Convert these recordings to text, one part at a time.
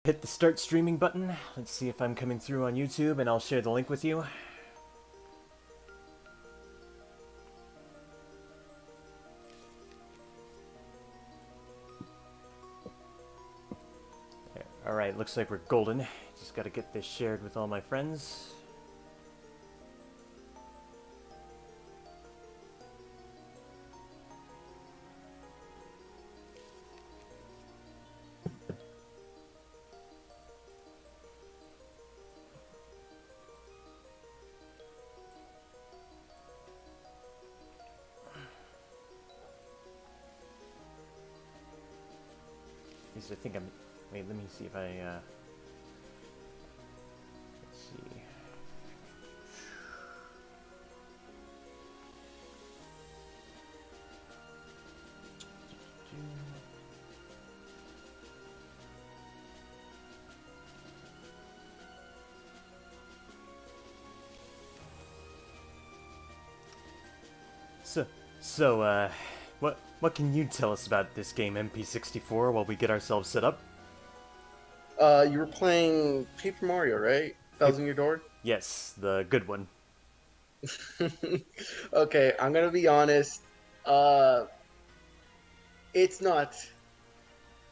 Hit the start streaming button. Let's see if I'm coming through on YouTube, and I'll share the link with you. Alright, looks like we're golden. Just gotta get this shared with all my friends. I think I'm... Wait, let me see if I, let's see. So, what can you tell us about this game, MP64, while we get ourselves set up? You were playing Paper Mario, right? Thousand Year Door? Yes, the good one. Okay, I'm gonna be honest. Uh, it's not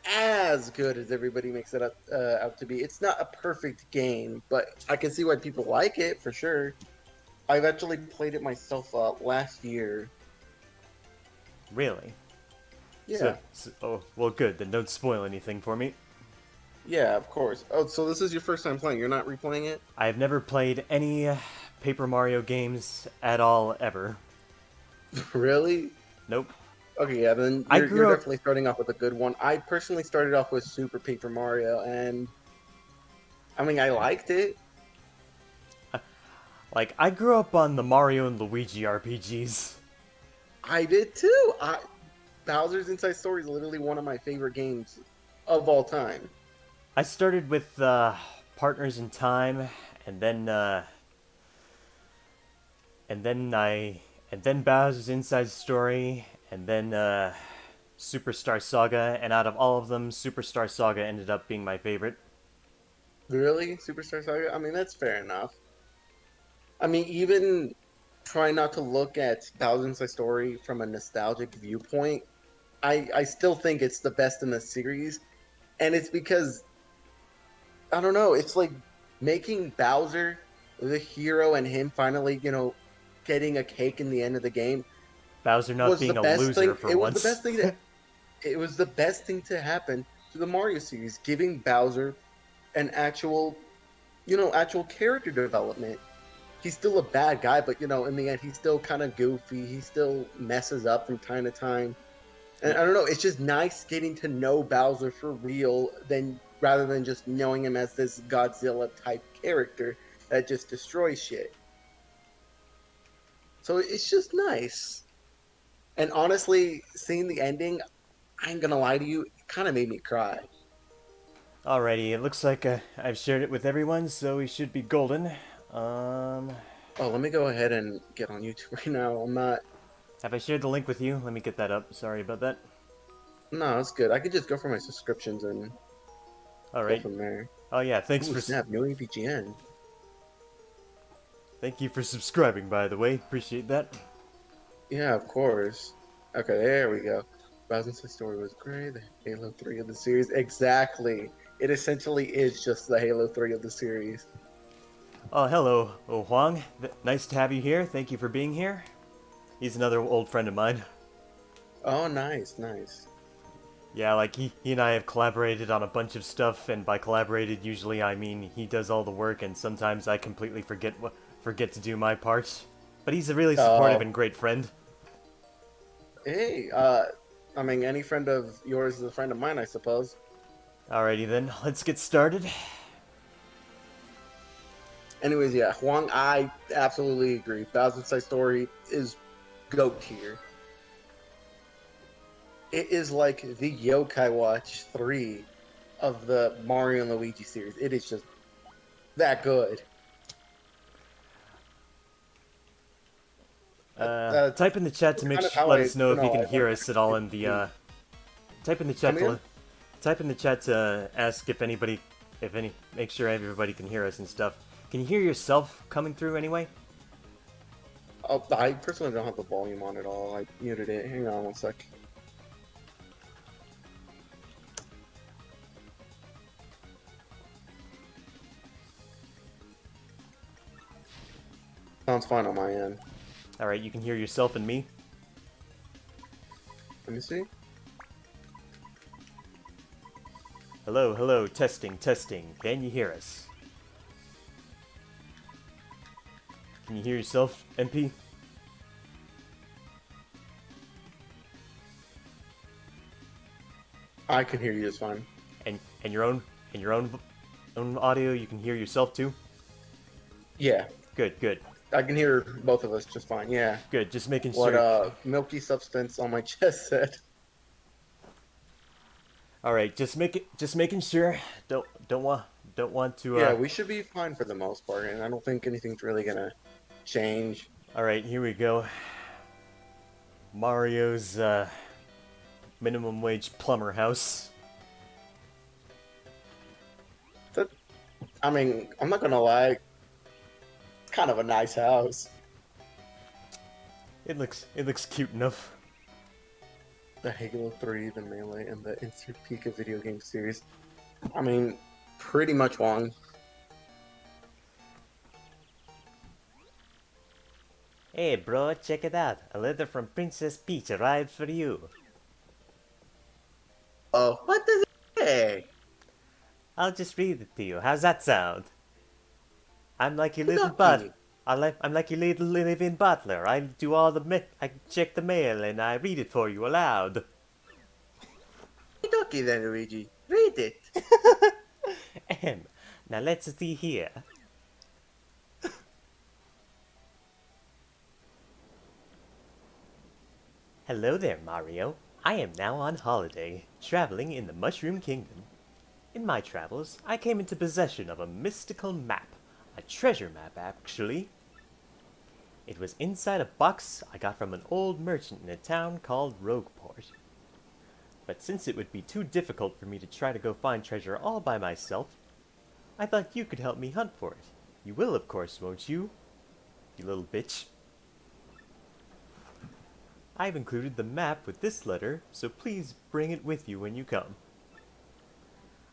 as good as everybody makes it out to be. It's not a perfect game, but I can see why people like it for sure. I've actually played it myself last year. Really? Yeah, Oh, well, good. Then don't spoil anything for me. yeah, of course. Oh, so this is your first time playing? You're not replaying it? I've never played any Paper Mario games at all, ever. Really? Nope. Okay, yeah, then I you're grew up... definitely starting off with a good one. I personally started off with Super Paper Mario, and I mean, I liked it. Like, I grew up on the Mario and Luigi RPGs. I did too. Bowser's Inside Story is literally one of my favorite games of all time. I started with Partners in Time, and then and then Bowser's Inside Story, and then Superstar Saga, and out of all of them, Superstar Saga ended up being my favorite. Really, Superstar Saga? I mean, that's fair enough. I mean, even try not to look at Bowser's Inside Story from a nostalgic viewpoint. I still think it's the best in the series, and it's because I don't know. It's like making Bowser the hero and him finally, getting a cake in the end of the game Bowser not was the being a best loser thing. for It was the once. best thing that it was the best thing to happen to the Mario series, giving Bowser an actual character development. He's still a bad guy, but in the end, he's still kind of goofy. He still messes up from time to time. And Yeah. I don't know, it's just nice getting to know Bowser for real than rather than just knowing him as this Godzilla type character that just destroys shit. So it's just nice. And honestly, seeing the ending, I ain't gonna lie to you, it kind of made me cry. Alrighty, it looks like I've shared it with everyone, so we should be golden. Um, Oh, let me go ahead and get on YouTube right now. I'm not. have I shared the link with you? Let me get that up. Sorry about that. No, it's good. I could just go for my subscriptions and go Alright. from there. Oh yeah, Ooh, snap! New AVGN. thank you for subscribing, by the way. Appreciate that. Yeah, of course. Okay, there we go. Bowser's story was great. The Halo 3 of the series. Exactly. It essentially is just the Halo 3 of the series. Oh, hello, Oh Huang. Nice to have you here. Thank you for being here. He's another old friend of mine. Oh, nice, nice. Yeah, like he and I have collaborated on a bunch of stuff, and by collaborated, usually I mean he does all the work, and sometimes I completely forget to do my part. But he's a really supportive Oh, and great friend. hey, I mean, any friend of yours is a friend of mine, I suppose. Alrighty then, let's get started. Anyways, yeah, Huang, I absolutely agree. Bowser's Side Story is GOAT tier. It is like the Yokai Watch 3 of the Mario and Luigi series. It is just that good. That's Type in the chat to kind of how let I, us know if you can I hear like us at all in it. the type in the chat Come to in? type in the chat to ask if anybody if any, make sure everybody can hear us and stuff. Can you hear yourself coming through anyway? Oh, I personally don't have the volume on at all. I muted it. Hang on one sec. Sounds fine on my end. Alright, you can hear yourself and me? Let me see. Hello, hello, testing, testing. Can you hear us? Can you hear yourself, MP? I can hear you just fine. And your own audio, you can hear yourself too? Yeah, Good, good. I can hear both of us just fine. Yeah. Good, just making What sure. milky substance on my chest said. Alright, just making sure. Don't want to Yeah, we should be fine for the most part, and I don't think anything's really gonna change. Alright, here we go. Mario's minimum wage plumber house. I mean, I'm not gonna lie. It's kind of a nice house. It looks cute enough. The Halo 3, the Melee, and the Insert Pika video game series. I mean, pretty much one. Hey bro, check it out. A letter from Princess Peach arrived for you. Oh, what does it say? I'll just read it to you. How's that sound? I'm like your little Lucky. butler. I'm like your little living butler. I do all I check the mail and I read it for you aloud. Okay then, Luigi. Read it. Now let's see here. Hello there, Mario. I am now on holiday, traveling in the Mushroom Kingdom. In my travels, I came into possession of a mystical map. A treasure map, actually. It was inside a box I got from an old merchant in a town called Rogueport. But since it would be too difficult for me to try to go find treasure all by myself, I thought you could help me hunt for it. You will, of course, won't you? You little bitch. I've included the map with this letter, so please bring it with you when you come.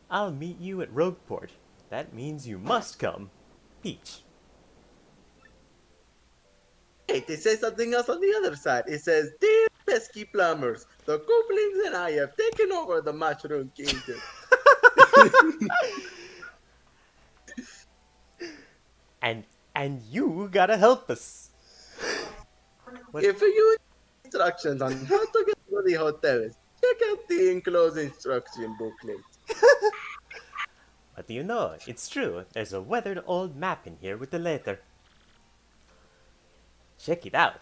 I'll meet you at Rogueport. That means you must come. Peach. Wait, it says something else on the other side. It says, "Dear pesky plumbers, the goblins and I have taken over the Mushroom Kingdom." And you gotta help us. What? If you need instructions on how to get to the hotels, check out the enclosed instruction booklet. What do you know? It's true. There's a weathered old map in here with the letter. Check it out.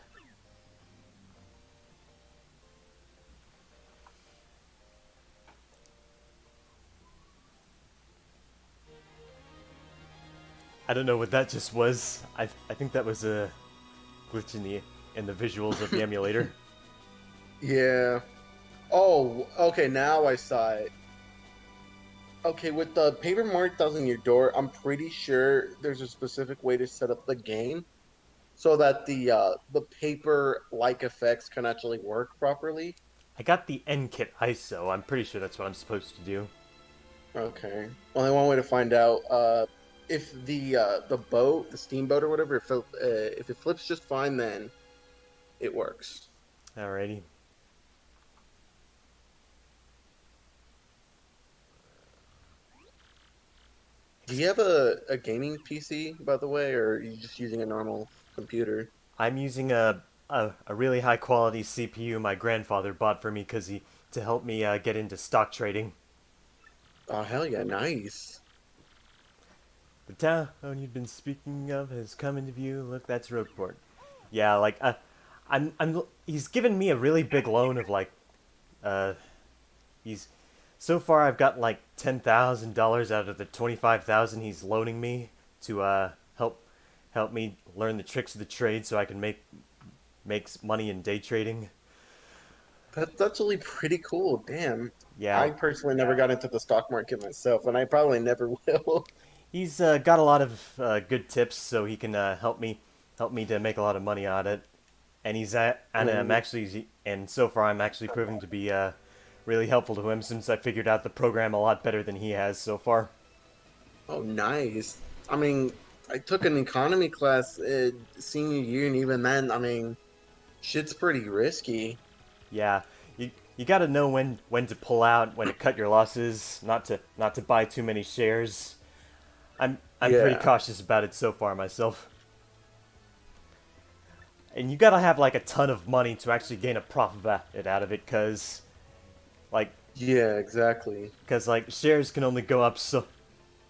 I don't know what that just was. I think that was a glitch in the visuals of the emulator. Yeah. Oh, okay, now I saw it. Okay, with the paper mark tiles in your door, I'm pretty sure there's a specific way to set up the game so that the paper-like effects can actually work properly. I got the NKit ISO. I'm pretty sure that's what I'm supposed to do. Okay. Only one way to find out. If the boat, the steamboat or whatever, if it flips just fine, then it works. Alrighty. Do you have a gaming PC, by the way, or are you just using a normal computer? I'm using a really high quality CPU my grandfather bought for me to help me get into stock trading. Oh, hell yeah, nice. The town you've been speaking of has come into view. Look, that's Rogueport. Yeah, like he's given me a really big loan of like he's so far I've got like $10,000 out of the 25,000 he's loaning me to help me learn the tricks of the trade so I can make money in day trading. That's actually pretty cool. Damn. Yeah, I personally never got into the stock market myself, and I probably never will. he's got a lot of good tips, so he can help me to make a lot of money on it. And I'm Mm. actually, and so far I'm actually proving to be really helpful to him since I figured out the program a lot better than he has so far. Oh, nice. I mean, I took an economy class senior year, and even then, I mean, shit's pretty risky. Yeah, you got to know when to pull out, when to cut your losses, not to buy too many shares. I'm pretty Yeah. cautious about it so far myself. And you got to have like a ton of money to actually gain a profit out of it, like Yeah, exactly. cuz like shares can only go up so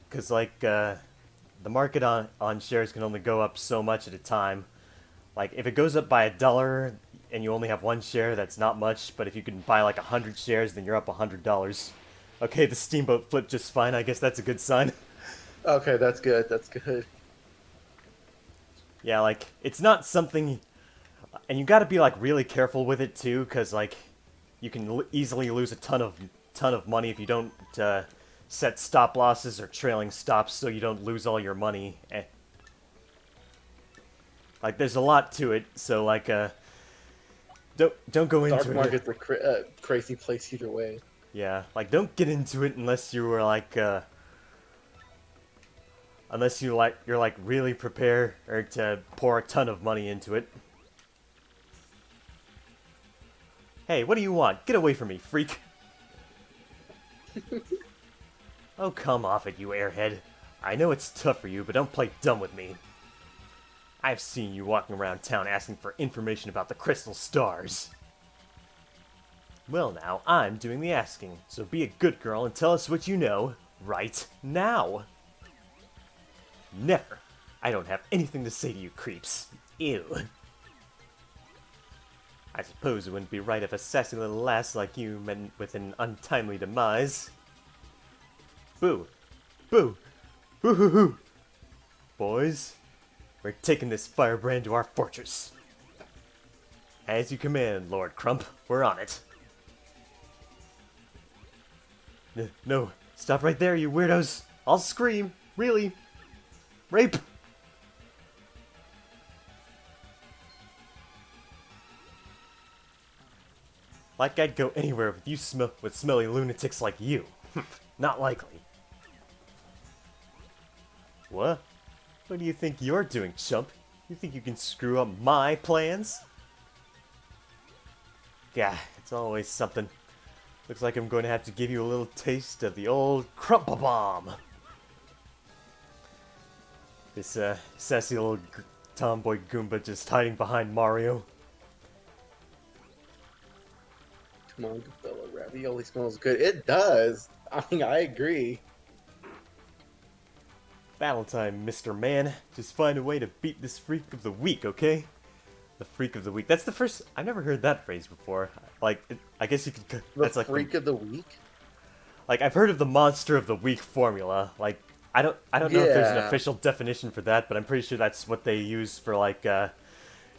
cuz the market on shares can only go up so much at a time. Like if it goes up by $1 and you only have one share, that's not much. But if you can buy like 100 shares, then you're up $100. Okay, the steamboat flipped just fine. I guess that's a good sign. Okay, that's good. That's good. Yeah, like it's not something, and you got to be like really careful with it too, because like you can easily lose a ton of money if you don't set stop losses or trailing stops, so you don't lose all your money. Like there's a lot to it, so like don't go Stock into it. market's a crazy place either way. Yeah, like don't get into it unless you were like unless you're like really prepared or to pour a ton of money into it. Hey, what do you want? Get away from me, freak. Oh, come off it, you airhead. I know it's tough for you, but don't play dumb with me. I've seen you walking around town asking for information about the crystal stars. Well, now, I'm doing the asking, so be a good girl and tell us what you know right now. Never. I don't have anything to say to you creeps. Ew. I suppose it wouldn't be right if a sassy little lass like you met with an untimely demise. Boo. Boo. Boo hoo hoo. Boys, we're taking this firebrand to our fortress. As you command, Lord Crump. We're on it. No, stop right there, you weirdos. I'll scream. Really. Rape. Like I'd go anywhere with with smelly lunatics like you. Not likely. What? What do you think you're doing, chump? You think you can screw up my plans? Yeah, it's always something. Looks like I'm going to have to give you a little taste of the old Crumpa Bomb. This sassy little tomboy Goomba just hiding behind Mario. Come on, Bella ravioli smells good. It does. I mean, I agree. Battle time, Mr. Man. Just find a way to beat this freak of the week, okay? The freak of the week. That's the first. I've never heard that phrase before. Like, I guess you could. The That's like freak of the week. like I've heard of the monster of the week formula. Like, I don't know if there's an Yeah, official definition for that, but I'm pretty sure that's what they use for like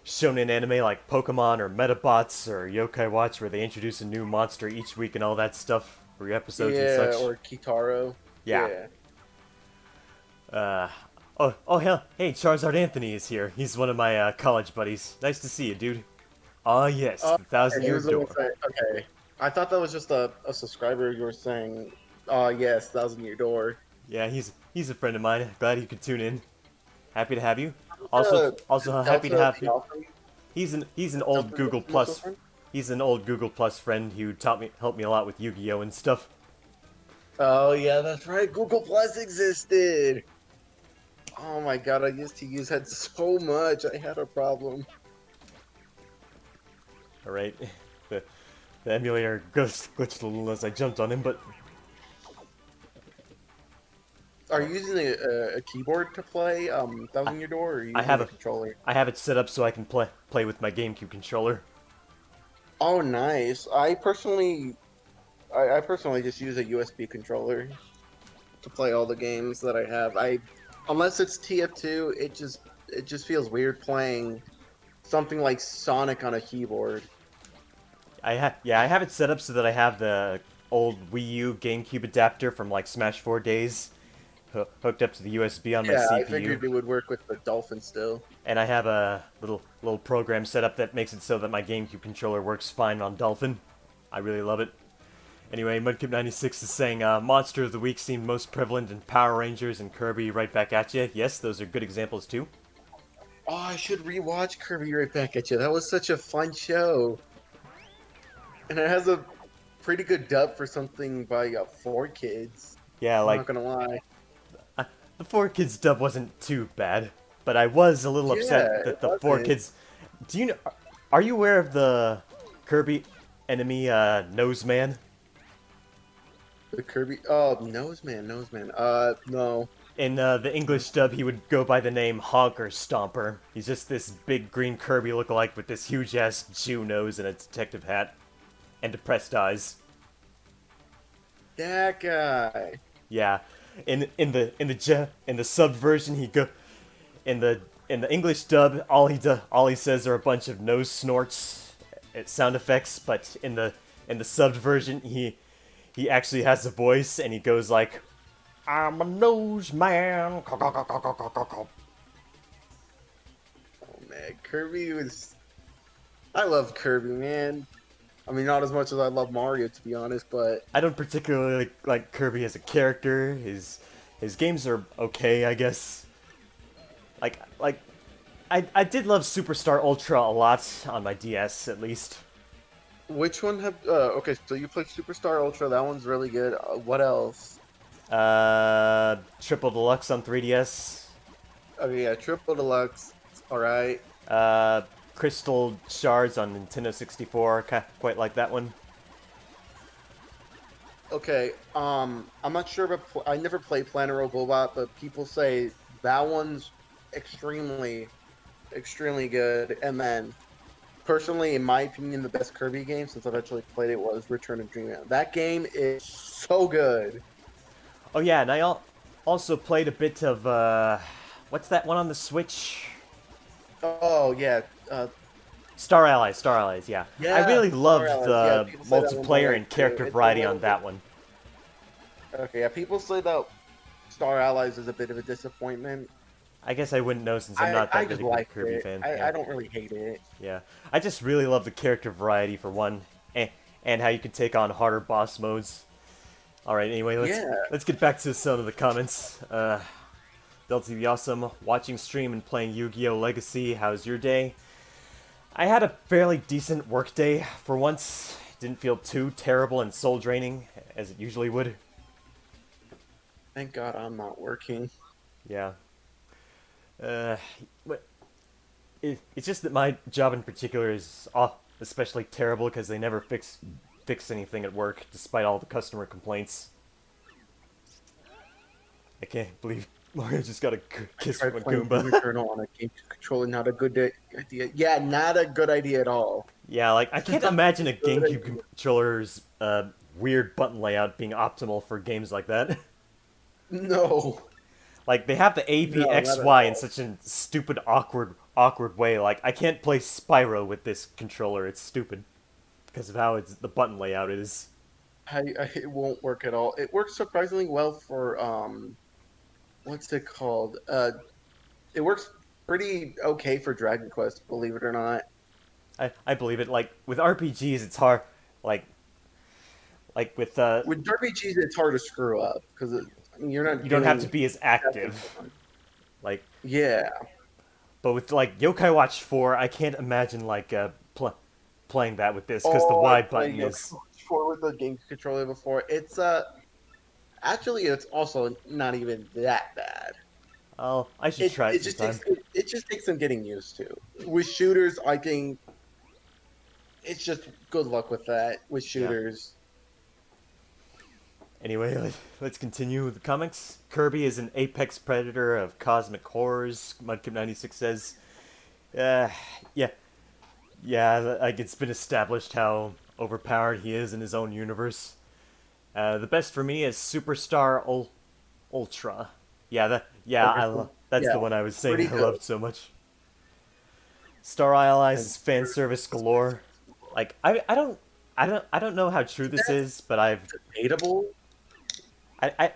shonen anime like Pokemon or Metabots or Yokai Watch, where they introduce a new monster each week and all that stuff for your episodes and yeah, such. or Kitaro. Yeah. Yeah. Uh, oh hell, hey, Charizard Anthony is here. He's one of my college buddies. Nice to see you, dude. Ah yes, Oh, the Thousand and he Year was the one Door. saying, okay. I thought that was just a subscriber you were saying, oh, yes, Thousand Year Door. Yeah, he's a friend of mine. Glad you could tune in. Happy to have you. Uh, Also happy to Delta have you. Theophany? He's an old Delta Google Mutual Plus. Friend? He's an old Google Plus friend who helped me a lot with Yu-Gi-Oh and stuff. Oh, yeah, that's right. Google Plus existed. Oh my god, I used to use that so much. I had a problem. All right, the the emulator glitched a little as I jumped on him, but Are you using a keyboard to play I, Thousand Year Door, or are you I using have a controller? I have it set up so I can play with my GameCube controller. Oh, nice. I personally just use a USB controller to play all the games that I have. Unless it's TF2, it just feels weird playing something like Sonic on a keyboard. I have it set up so that I have the old Wii U GameCube adapter from like Smash 4 days hooked up to the USB on my Yeah, I CPU, figured it would work with the Dolphin still. and I have a little program set up that makes it so that my GameCube controller works fine on Dolphin. I really love it. Anyway, Mudkip96 is saying, Monster of the Week seemed most prevalent in Power Rangers and Kirby right back at you. Yes, those are good examples too. Oh, I should rewatch Kirby Right Back at You. That was such a fun show. And it has a pretty good dub for something by 4Kids. Yeah, I'm not like, gonna lie. the 4Kids dub wasn't too bad, but I was a little Yeah, upset it that the wasn't. 4Kids... Do you know... Are you aware of the Kirby enemy, Nose Man? The Kirby. Nose Man. No. In the English dub, he would go by the name Honk or Stomper. He's just this big green Kirby lookalike with this huge-ass Jew nose and a detective hat. And depressed eyes. That guy. Yeah. In the sub version, in the English dub, all he says are a bunch of nose snorts, sound effects, but in the subbed version, he actually has a voice and he goes like, "I'm a nose man." Oh man, Kirby was. I love Kirby, man. I mean, not as much as I love Mario, to be honest, but I don't particularly like Kirby as a character. His games are okay, I guess. I did love Superstar Ultra a lot on my DS, at least. which one have? Okay, so you played Superstar Ultra. That one's really good. What else? Triple Deluxe on 3DS. Okay, yeah, Triple Deluxe. All right. Crystal Shards on Nintendo 64. Quite like that one. Okay. I'm not sure, but I never played Planet Robobot, but people say that one's extremely, extremely good. And then, personally, in my opinion, the best Kirby game since I've actually played it was Return of Dreamland. That game is so good. Oh yeah, and I also played a bit of what's that one on the Switch? Oh yeah. Star Allies, yeah. Yeah, I really Star loved Allies, the yeah, people say that one multiplayer more and too. character It's a variety little on that one. Okay, yeah, people say that Star Allies is a bit of a disappointment. I guess I wouldn't know since I'm not I that just really big like Kirby it. fan. I don't really hate it. Yeah, I just really love the character variety for one, and how you can take on harder boss modes. All right, anyway, let's get back to some of the comments. Delta the Awesome, watching stream and playing Yu-Gi-Oh! Legacy. How's your day? I had a fairly decent work day for once. Didn't feel too terrible and soul draining as it usually would. Thank God I'm not working. Yeah. But it's just that my job in particular is especially terrible because they never fix anything at work, despite all the customer complaints. I can't believe Mario just got a kiss Try from a playing Goomba. Doom Eternal on a game controller, not a good idea. Yeah, not a good idea at all. Yeah, like, I can't imagine a Good GameCube idea. controller's weird button layout being optimal for games like that. No. Like, they have the A, B, No, X, not at Y in all. such a stupid, awkward way. Like, I can't play Spyro with this controller. It's stupid. Because of how the button layout is. It won't work at all. It works surprisingly well for what's it called? It works pretty okay for Dragon Quest, believe it or not. I believe it. Like, with RPGs, it's hard. Like with, With RPGs, it's hard to screw up because you're not. you don't have to doing be as active. Like, Yeah. but with, like, Yokai Watch 4, I can't imagine, like, playing that with this, because the Y button is... For with the game controller before. It's actually it's also not even that bad. Oh, I should try it just sometime. it just takes some getting used to. With shooters, I think it's just good luck with that with shooters. Anyway, let's continue with the comics. Kirby is an apex predator of cosmic horrors, Mudkip96 says. Yeah. Yeah, like, it's been established how overpowered he is in his own universe. The best for me is Superstar Ultra. Yeah, that's Yeah, the one I was saying pretty I good. loved so much. Star Allies is fan service galore. Like, I don't I don't know how true this is, but Debatable. I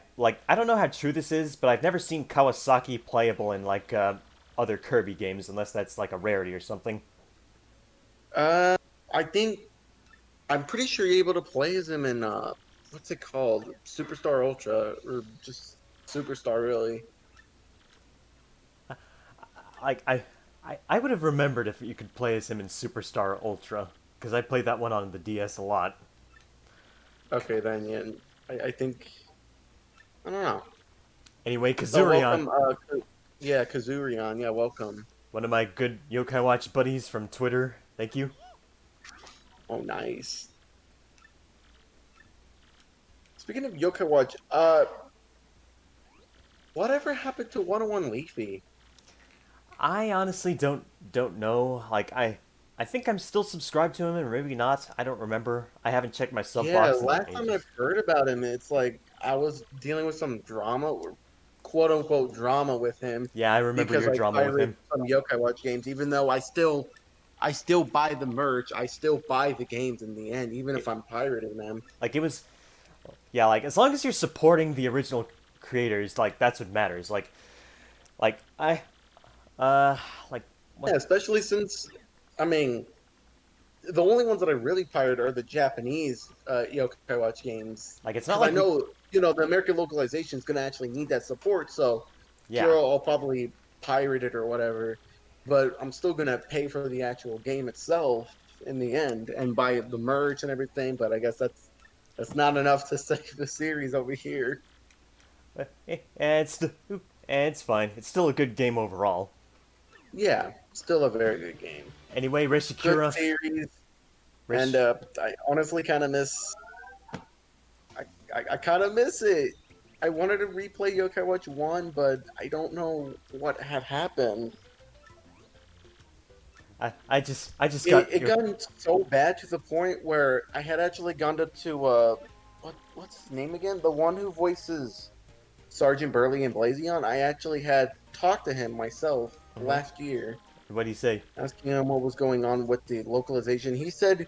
don't know how true this is, but I've never seen Kawasaki playable in like other Kirby games unless that's like a rarity or something. Uh, I think I'm pretty sure you're able to play as him in what's it called? Superstar Ultra or just Superstar really. Like I would have remembered if you could play as him in Superstar Ultra because I played that one on the DS a lot. Okay, then yeah, I think I don't know. Anyway, Oh, Kazurian, welcome. Yeah, Kazurian. Yeah, welcome. one of my good Yokai Watch buddies from Twitter. Thank you. Oh, nice. Speaking of Yokai Watch, whatever happened to 101 Leafy? I honestly don't know. Like I think I'm still subscribed to him, and maybe not. I don't remember. I haven't checked my sub Yeah, box in like last time I've ages. heard about him, it's like I was dealing with some drama, or quote unquote drama with him Yeah, I remember because your I drama with pirated him. some Yokai Watch games, even though I still buy the merch, I still buy the games in the end, even if It, I'm pirating them. like it was, yeah. Like as long as you're supporting the original creators, like that's what matters. Like I uh like what Yeah, especially since, I mean, the only ones that I really pirate are the Japanese Yokai Watch games like it's not because I like we know the American localization is going to actually need that support. So yeah. sure, I'll probably pirate it or whatever, but I'm still going to pay for the actual game itself in the end and buy the merch and everything. But I guess that's not enough to save the series over here. It's fine. It's still a good game overall. Yeah, still a very good game, Anyway, good Rishikura, series, and Rish I honestly kind of I kind of miss it. I wanted to replay Yokai Watch 1, but I don't know what had happened. I just got It your got so bad to the point where I had actually gone to what's his name again? The one who voices Sergeant Burley and Blazion. I actually had talked to him myself hmm last year, what do you say? asking him what was going on with the localization. He said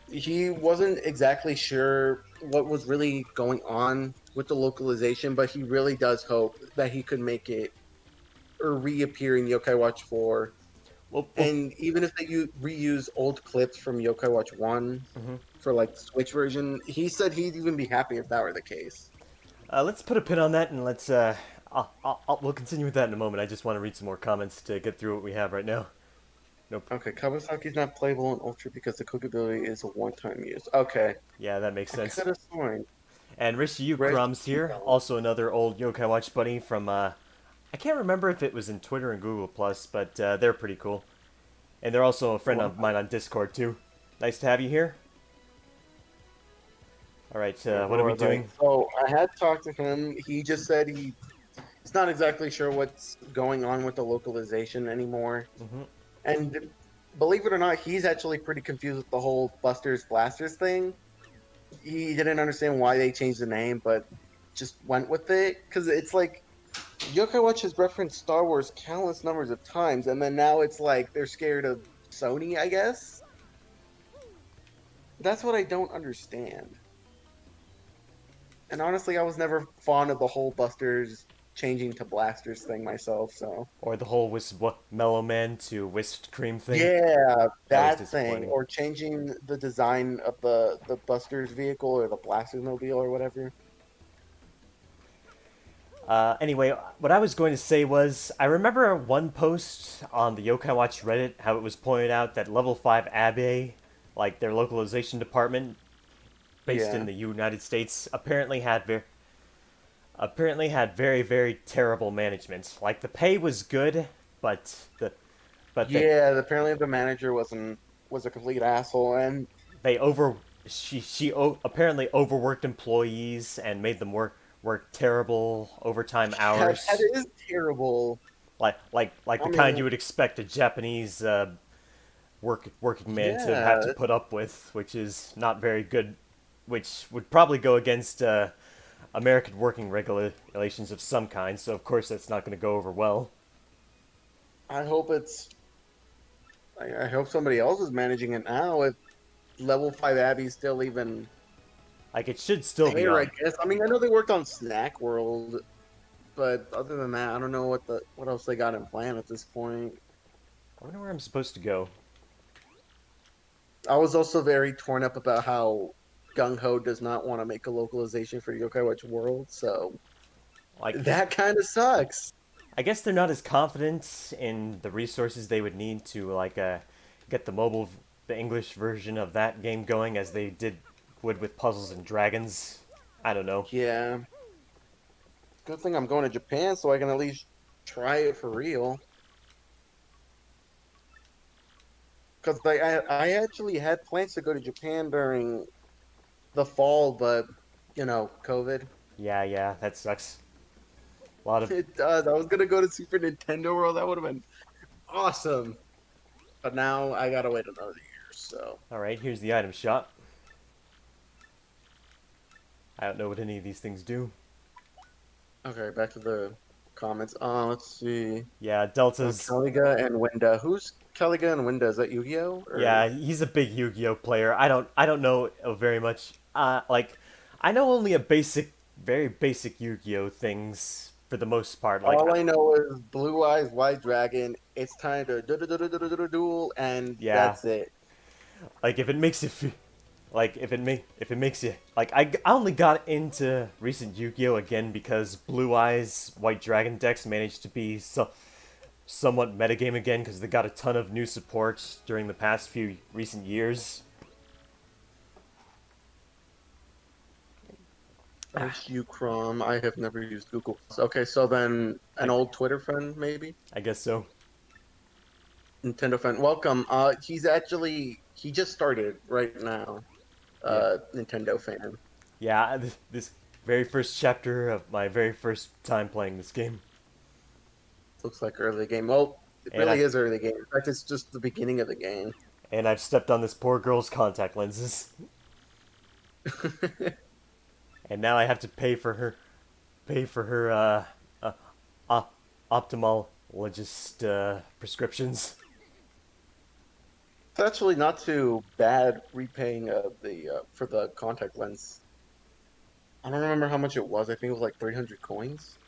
he wasn't exactly sure what was really going on with the localization, but he really does hope that he could make it or reappear in Yokai Watch 4. Well, And even if they reuse old clips from Yokai Watch 1 mhm. for like the Switch version, he said he'd even be happy if that were the case. Let's put a pin on that and let's we'll continue with that in a moment. I just want to read some more comments to get through what we have right now. Nope. Okay, Kawasaki's not playable in Ultra because the cook ability is a one-time use. Okay, Yeah, that makes I sense. could have sworn. And Rishiyu Rest Crumbs in here, peace. also another old Yokai Watch buddy from I can't remember if it was in Twitter and Google Plus, but they're pretty cool. And they're also a friend of mine on Discord too. Nice to have you here. All right, Yeah, what are where we was I? doing? So I had talked to him. He just said he's not exactly sure what's going on with the localization anymore. hmm And believe it or not, he's actually pretty confused with the whole Busters Blasters thing. He didn't understand why they changed the name, but just went with it because it's like Yokai Watch has referenced Star Wars countless numbers of times, and then now it's like they're scared of Sony, I guess. That's what I don't understand. And honestly, I was never fond of the whole Busters changing to Blasters thing myself, so. Or the whole Mellow Man to Whisked Cream thing. Yeah, That was that thing. disappointing. Or changing the design of the Busters vehicle or the Blasters mobile or whatever. Anyway, what I was going to say was, I remember one post on the Yokai Watch Reddit how it was pointed out that Level 5 Abe, like their localization department based in Yeah. the United States, apparently had very very terrible management. Like the pay was good, but the but Yeah, apparently the manager was a complete asshole, and they over apparently overworked employees and made them work terrible overtime that hours. is terrible. Like I the kind you mean, would expect a Japanese working man to have to yeah, put up with, which is not very good, which would probably go against American working regulations of some kind. So of course that's not going to go over well. I hope it's. I hope somebody else is managing it now. Level 5 Abby's still even Like, it should still be there, I on. guess. I mean, I know they worked on Snack World, but other than that, I don't know what else they got in plan at this point. I wonder where I'm supposed to go. I was also very torn up about how Gung Ho does not want to make a localization for Yokai Watch World, so Like, that kind of sucks. I guess they're not as confident in the resources they would need to, like, get the English version of that game going as they would with Puzzles and Dragons. I don't know. Yeah. Good thing I'm going to Japan so I can at least try it for real. Because I actually had plans to go to Japan during the fall, but, COVID. Yeah, that sucks. A lot of. It does. I was going to go to Super Nintendo World. That would have been awesome. But now I got to wait another year, so. Alright, here's the item shop. I don't know what any of these things do. Okay, back to the comments. Let's see. Yeah, Delta's. Caliga and Winda. Who's Caliga and Winda? Is that Yu-Gi-Oh? Yeah, Or he's a big Yu-Gi-Oh player. I don't know very much. Like, I know only very basic Yu-Gi-Oh things for the most part. Like, all I know is Blue Eyes White Dragon. It's time to duel, and yeah, that's it. like if it makes you feel, like if it makes you like I only got into recent Yu-Gi-Oh again because Blue Eyes White Dragon decks managed to be somewhat metagame again because they got a ton of new support during the past few recent years. Chrome. I have never used Google. Okay, so then an old Twitter friend, maybe I guess so. Nintendo friend. Welcome. He just started right now. Yeah. Nintendo fan. Yeah, this very first chapter of my very first time playing this game. Looks like early game. Well, it And really I is early game. In fact, it's just the beginning of the game. and I've stepped on this poor girl's contact lenses. And now I have to pay for her ophthalmologist prescriptions. It's actually not too bad repaying the for the contact lens. I don't remember how much it was. I think it was like 300 coins.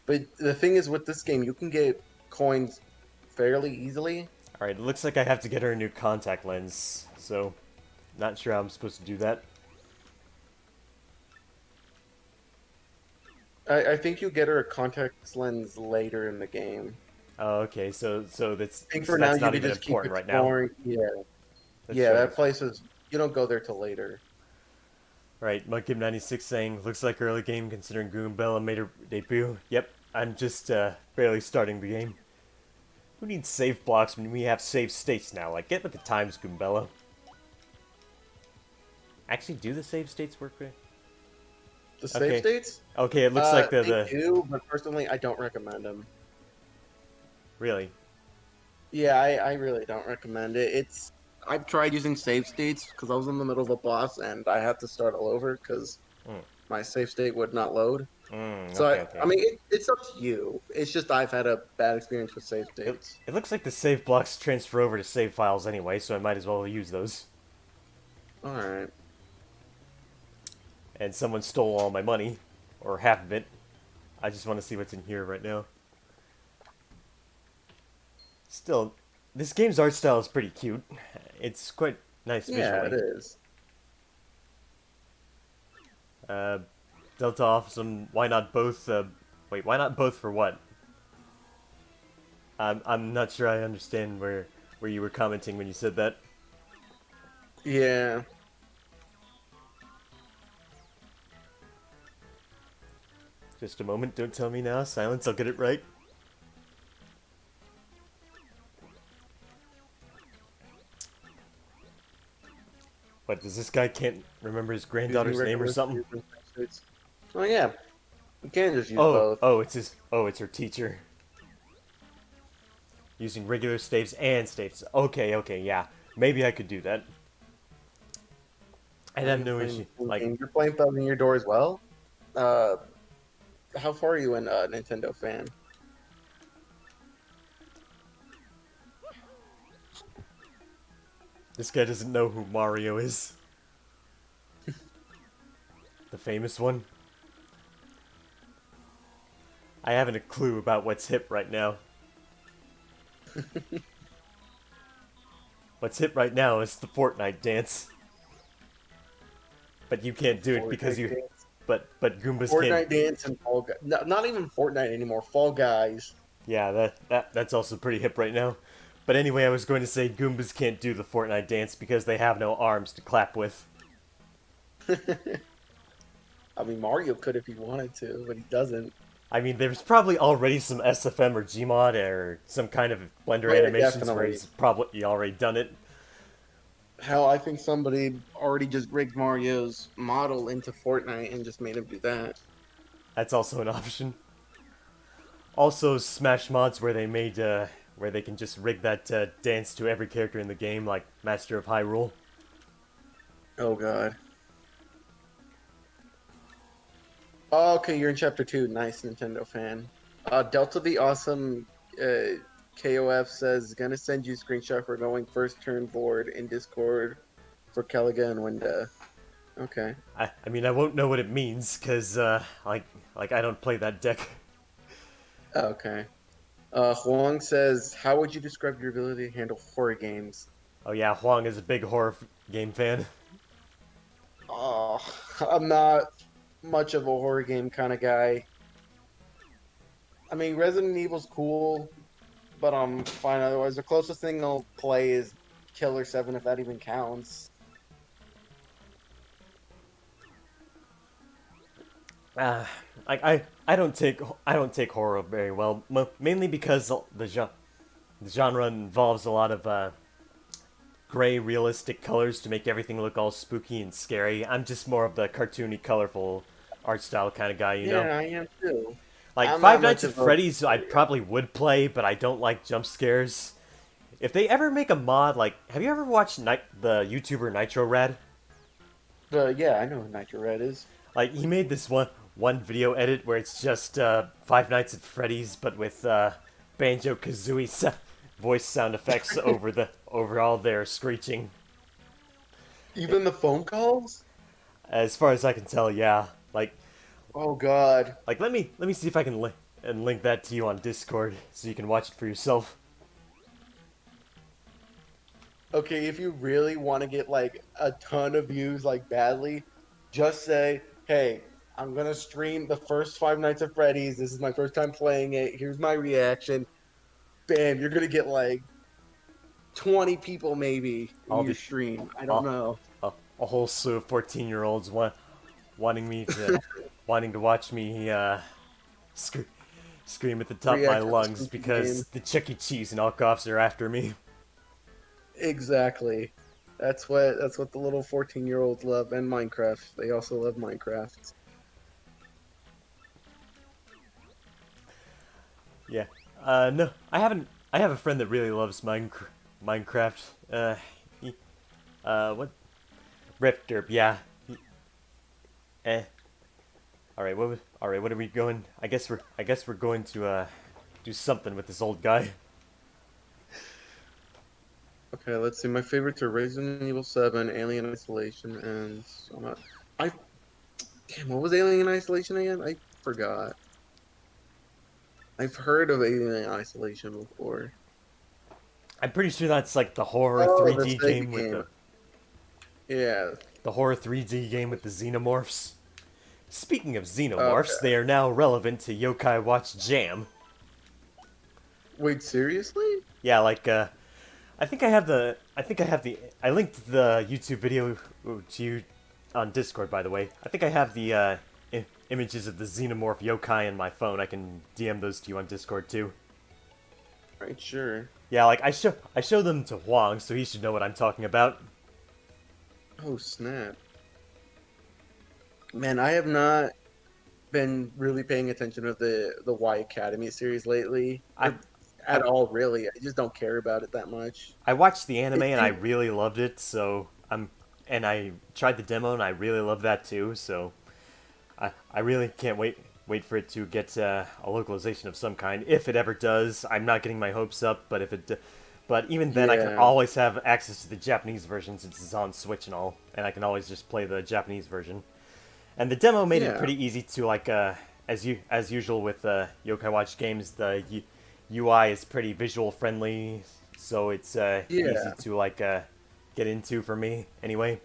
But the thing is, with this game, you can get coins fairly easily. Alright, it looks like I have to get her a new contact lens, so not sure how I'm supposed to do that. I think you get her a contact lens later in the game. Oh, okay, so I think so for now that's you not could even just keep important right now. exploring. Yeah, Let's yeah, try that to. place is. You don't go there till later. Right, Mudkip96 saying, looks like early game considering Goombella made her debut. Yep, I'm just barely starting the game. Who needs save blocks when we have save states now? Like, get with the times, Goombella. Actually, do the save states work right? The save Okay. states? Okay, it looks like They the do, but personally, I don't recommend them. really. Yeah, I really don't recommend it. I've tried using save states because I was in the middle of a boss and I had to start all over because Mm, my save state would not load. So okay, I okay. mean, it's up to you. It's just I've had a bad experience with save It, states. it looks like the save blocks transfer over to save files anyway, so I might as well use those. All right. And someone stole all my money, or half of it. I just want to see what's in here right now. Still, this game's art style is pretty cute. It's quite nice Yeah, it visually. is. Uh, Delta Awesome, why not both? Wait, why not both for what? I'm not sure I understand where you were commenting when you said that. Yeah. Just a moment, don't tell me now. Silence, I'll get it right. What, does this guy can't remember his granddaughter's Using name or regular something? save states. Oh yeah, you can just use Oh, both. it's her teacher. Using regular staves and staves. Okay, yeah. Maybe I could do that. I'd have no issue. Like, You're playing Thousand Year Door as well. Uh, how far are you in Nintendo fan? This guy doesn't know who Mario is. The famous one. I haven't a clue about what's hip right now. What's hip right now is the Fortnite dance. But you can't do it because you... Dance. But Goombas Fortnite can't... Dance and Fall Guys. No, not even Fortnite anymore. Fall Guys. Yeah, that's also pretty hip right now. But anyway, I was going to say Goombas can't do the Fortnite dance because they have no arms to clap with. I mean, Mario could if he wanted to, but he doesn't. I mean, there's probably already some SFM or Gmod or some kind of Blender Yeah, animations where definitely. he's probably already done it. Hell, I think somebody already just rigged Mario's model into Fortnite and just made him do that. That's also an option. Also, Smash mods where they made where they can just rig that dance to every character in the game, like Master of Hyrule. Oh god. Oh, okay, you're in chapter 2. Nice, Nintendo fan. Delta the Awesome KOF says, gonna send you a screenshot for going first turn board in Discord for Kelliga and Winda. Okay. I mean, I won't know what it means, cause like I don't play that deck. Okay. Huang says, how would you describe your ability to handle horror games? Oh yeah, Huang is a big horror game fan. Oh, I'm not much of a horror game kind of guy. I mean, Resident Evil's cool, but I'm fine otherwise. The closest thing I'll play is Killer 7, if that even counts. I don't take horror very well, mainly because the genre involves a lot of gray, realistic colors to make everything look all spooky and scary. I'm just more of the cartoony, colorful art style kind of guy, you know? Yeah, I am too. Like, I'm Five not Nights much at of a- Freddy's, I probably would play, but I don't like jump scares. If they ever make a mod, like, have you ever watched the YouTuber Nitro Rad? Yeah, I know who Nitro Red is. Like, he made this one video edit where it's just Five Nights at Freddy's, but with Banjo-Kazooie voice sound effects over all their screeching. Even the phone calls? As far as I can tell, yeah. Oh god. Like let me see if I can link that to you on Discord so you can watch it for yourself. Okay, if you really want to get like a ton of views like badly, just say, hey, I'm gonna stream the first Five Nights at Freddy's. This is my first time playing it. Here's my reaction. Bam, you're gonna get like 20 people maybe in I'll your be- stream. I I'll- don't know. A whole slew of 14-year-olds wanting to watch me scream at the top of my React to the lungs spooky because game. the Chuck E. Cheese knockoffs are after me. Exactly. That's what the little 14-year-olds love, and Minecraft. They also love Minecraft. Yeah. No, I haven't. I have a friend that really loves Minecraft. What? Ripderp, yeah. All right. What are we going? I guess we're going to do something with this old guy. Okay, let's see. My favorites are Resident Evil 7, Alien Isolation, and damn, what was Alien Isolation again? I forgot. I've heard of Alien Isolation before. I'm pretty sure that's like the horror Oh, 3D the Sega game with game. Yeah. the horror 3D game with the xenomorphs. Speaking of xenomorphs, they are now relevant to Yokai Watch Jam. Wait, seriously? Yeah, like I linked the YouTube video to you on Discord, by the way. I think I have the images of the xenomorph yokai in my phone. I can DM those to you on Discord too. Right, sure. Yeah, like I show them to Huang, so he should know what I'm talking about. Oh, snap. Man, I have not been really paying attention to the Y Academy series lately. At all, really. I just don't care about it that much. I watched the anime and I really loved it, so and I tried the demo and I really loved that too, so I really can't wait for it to get a localization of some kind. If it ever does, I'm not getting my hopes up, but But even then, I can Yeah. always have access to the Japanese version since it's on Switch and all, and I can always just play the Japanese version. And the demo made it Yeah. pretty easy to like, as usual with Yokai Watch games, the UI is pretty visual friendly, so it's easy Yeah. to like get into for me anyway.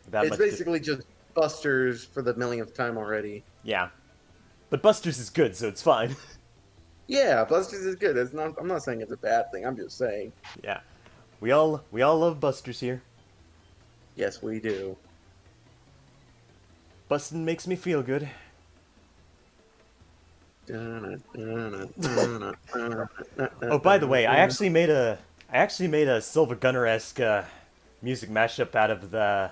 Without It's much, basically just Busters for the millionth time already. yeah. But Busters is good, so it's fine. Yeah, Busters is good. It's not. I'm not saying it's a bad thing. I'm just saying. Yeah, we all love Busters here. Yes, we do. Bustin' makes me feel good. Oh, by the way, I actually made a Silver Gunner-esque music mashup out of the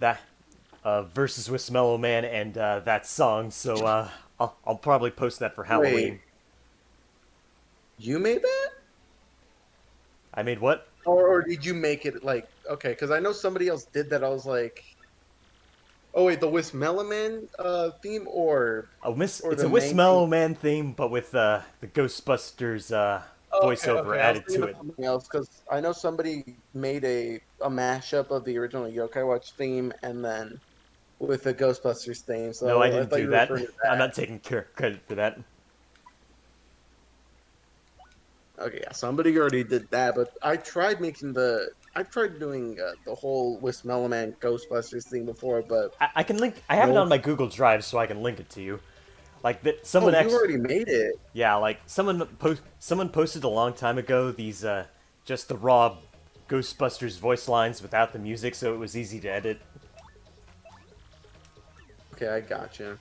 that versus with Mellow Man and that song. So I'll probably post that for Halloween. Wait, you made that, I made what? or did you make it like okay? Because I know somebody else did that. I was like, oh wait, the Wisp Melaman theme or It's the a Wiss main theme. Mellow Man theme, but with the Ghostbusters Oh, okay, voiceover okay. I was added thinking to of it. something else because I know somebody made a mashup of the original Yokai Watch theme and then with the Ghostbusters theme. No, I So I didn't thought do you were that. referring to I'm that. not taking credit for that. Okay, yeah, somebody already did that, but I tried doing the whole Wisp Melaman Ghostbusters thing before, but I can link. I have it no. on my Google Drive, so I can link it to you. Like that, Oh, someone you actually. already made it. Yeah, like someone posted a long time ago these just the raw Ghostbusters voice lines without the music, so it was easy to edit. Okay, I gotcha.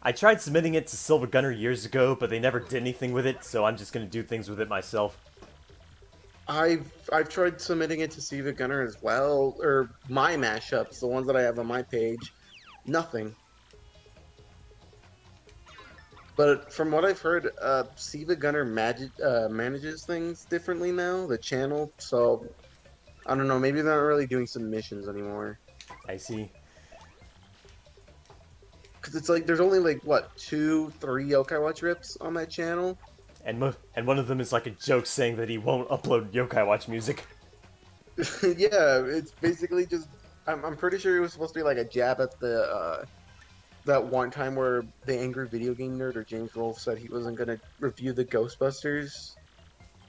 I tried submitting it to Silver Gunner years ago, but they never did anything with it, so I'm just gonna do things with it myself. I've tried submitting it to Siva Gunner as well, or my mashups, the ones that I have on my page. Nothing. But from what I've heard, Siva Gunner manages things differently now, the channel. So I don't know. Maybe they're not really doing submissions anymore. I see. Because it's like there's only like what 2, 3 Yokai Watch rips on that channel. And one of them is like a joke saying that he won't upload Yokai Watch music. Yeah, it's basically just. I'm pretty sure it was supposed to be like a jab at the that one time where the angry video game nerd or James Rolfe said he wasn't gonna review the Ghostbusters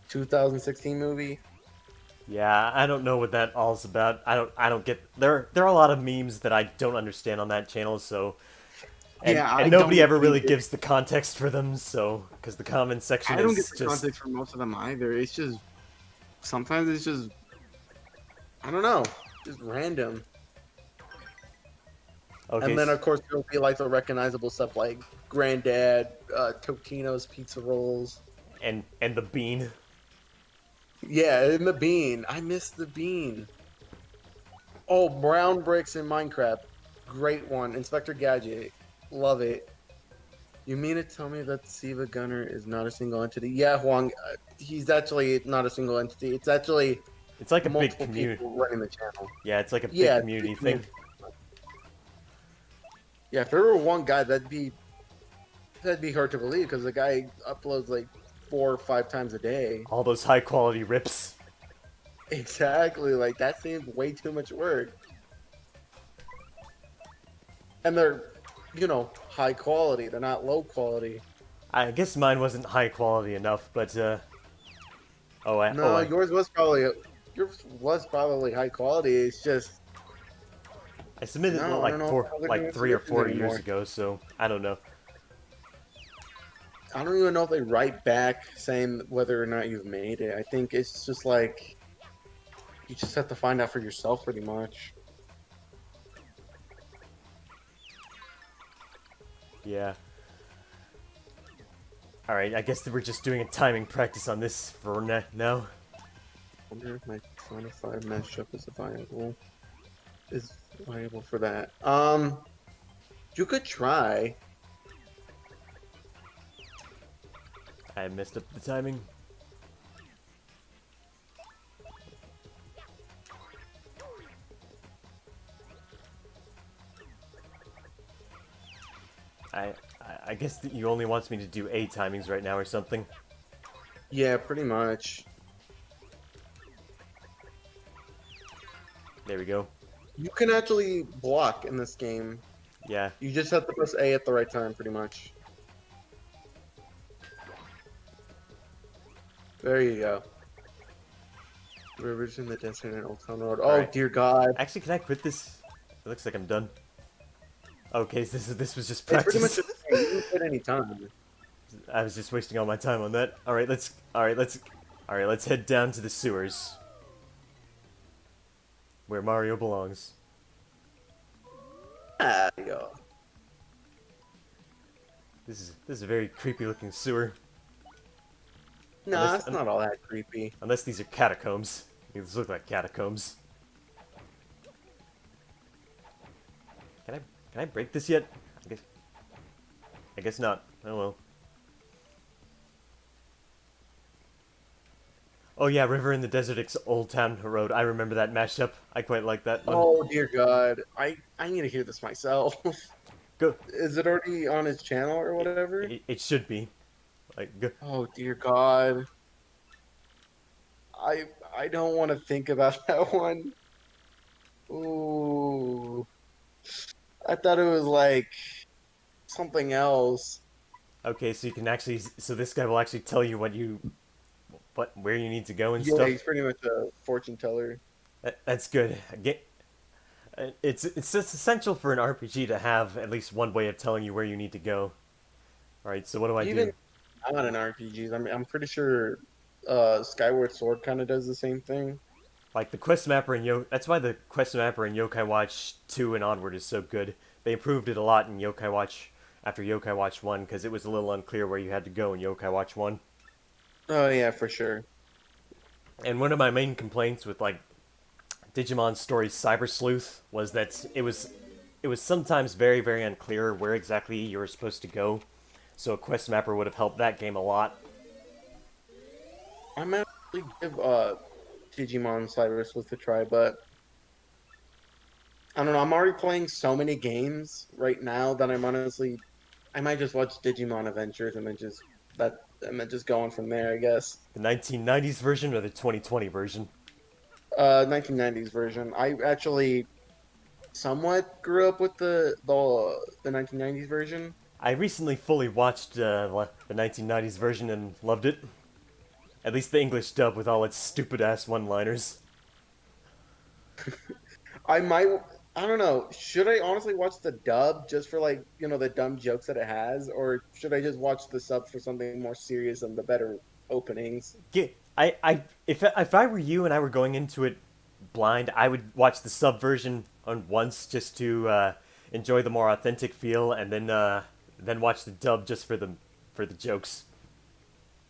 2016 movie. Yeah, I don't know what that all's about. I don't get there are a lot of memes that I don't understand on that channel, so Yeah, I and nobody don't ever really get gives the context for them, so because the comment section I don't get is the just context for most of them either. It's just sometimes it's just I don't know, just random. okay. And then of course there'll be like the recognizable stuff like Granddad, Totino's pizza rolls. And the bean. Yeah, and the bean. I miss the bean. Oh, brown bricks in Minecraft. Great one. Inspector Gadget. Love it. You mean to tell me that Siva Gunner is not a single entity? Yeah, Huang. He's actually not a single entity. It's actually It's like a big multiple community. people running the channel. Yeah, it's like a big Yeah, community thing. yeah. If there were one guy, that'd be hard to believe because the guy uploads like 4 or 5 times a day. All those high quality rips. Exactly. Like that seems way too much work. And they're, high quality. They're not low quality. I guess mine wasn't high quality enough, but No, yours was probably high quality. It's just I submitted it no, I don't know how they're like doing 3 or 4 submissions years anymore. ago, so I don't know. I don't even know if they write back saying whether or not you've made it. I think it's just like you just have to find out for yourself, pretty much. Yeah. All right, I guess that we're just doing a timing practice on this for now. Wonder if my Final Five mashup is viable for that. You could try. I messed up the timing. I guess that you only wants me to do A timings right now or something. Yeah, pretty much. There we go. You can actually block in this game. Yeah. You just have to press A at the right time, pretty much. There you go. Rivers in the desert and Old Town Road. Oh, Alright. dear God. Actually, can I quit this? It looks like I'm done. Okay, so this was just It's pretty much practice. the same. You can quit any time. I was just wasting all my time on that. Let's head down to the sewers. Where Mario belongs. Ah, there you go. This is a very creepy looking sewer. Nah, Unless- it's not all that creepy. Unless these are catacombs. These look like catacombs. Can I break this yet? I guess not. Oh well. Oh yeah, River in the Desert X Old Town Road. I remember that mashup. I quite like that one. Oh, dear God. I need to hear this myself. Go. Is it already on his channel or whatever? It should be. Like go. Oh, dear God. I don't want to think about that one. Ooh. I thought it was like something else. Okay, so you can actually. So this guy will actually tell you where you need to go and Yeah, stuff. he's pretty much a fortune teller. That's good. It's just essential for an RPG to have at least one way of telling you where you need to go. All right, so what do I Even do? not in RPGs. I mean, I'm pretty sure Skyward Sword kind of does the same thing. Like the quest mapper in That's why the quest mapper in Yokai Watch 2 and onward is so good. They improved it a lot in Yokai Watch after Yokai Watch 1 because it was a little unclear where you had to go in Yokai Watch 1. Oh yeah, for sure. And one of my main complaints with like Digimon Story Cyber Sleuth was that it was sometimes very very unclear where exactly you were supposed to go. So a quest mapper would have helped that game a lot. I might actually give Digimon Cyber Sleuth a try, but I don't know. I'm already playing so many games right now that I might just watch Digimon Adventures and then just going from there, I guess. The 1990s version or the 2020 version? 1990s version. I actually somewhat grew up with the 1990s version. I recently fully watched the 1990s version and loved it. At least the English dub with all its stupid ass one-liners. I might. I don't know. Should I honestly watch the dub just for like the dumb jokes that it has, or should I just watch the sub for something more serious and the better openings? If I were you and I were going into it blind, I would watch the sub version on once just to enjoy the more authentic feel, and then watch the dub just for the jokes.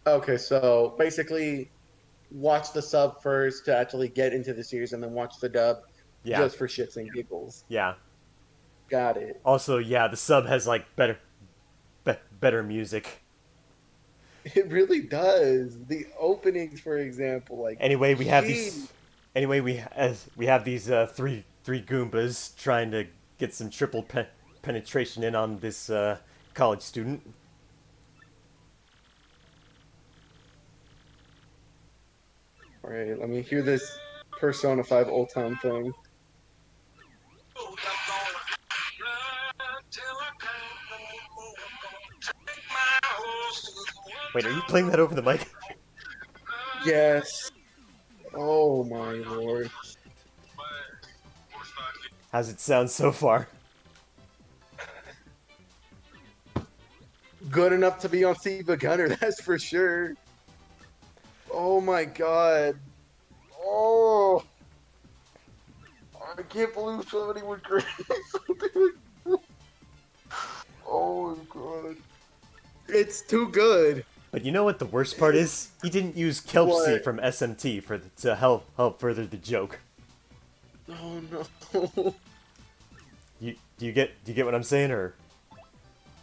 Okay, so basically, watch the sub first to actually get into the series, and then watch the dub Yeah, just for shits and giggles. yeah. Got it. Also, yeah, the sub has like better music. It really does. The openings, for example, like Anyway, we have gee, these. Anyway, we have these three Goombas trying to get some triple penetration in on this college student. All right, let me hear this Persona 5 Old Town thing. Wait, are you playing that over the mic? Yes. Oh my lord. How's it sound so far? Good enough to be on Siva Gunner, that's for sure. Oh my god. Oh. I can't believe somebody would create something like oh my god. It's too good. But you know what the worst part is? He didn't use Kelpsy What? from SMT to help further the joke. Oh no. Do you get what I'm saying, or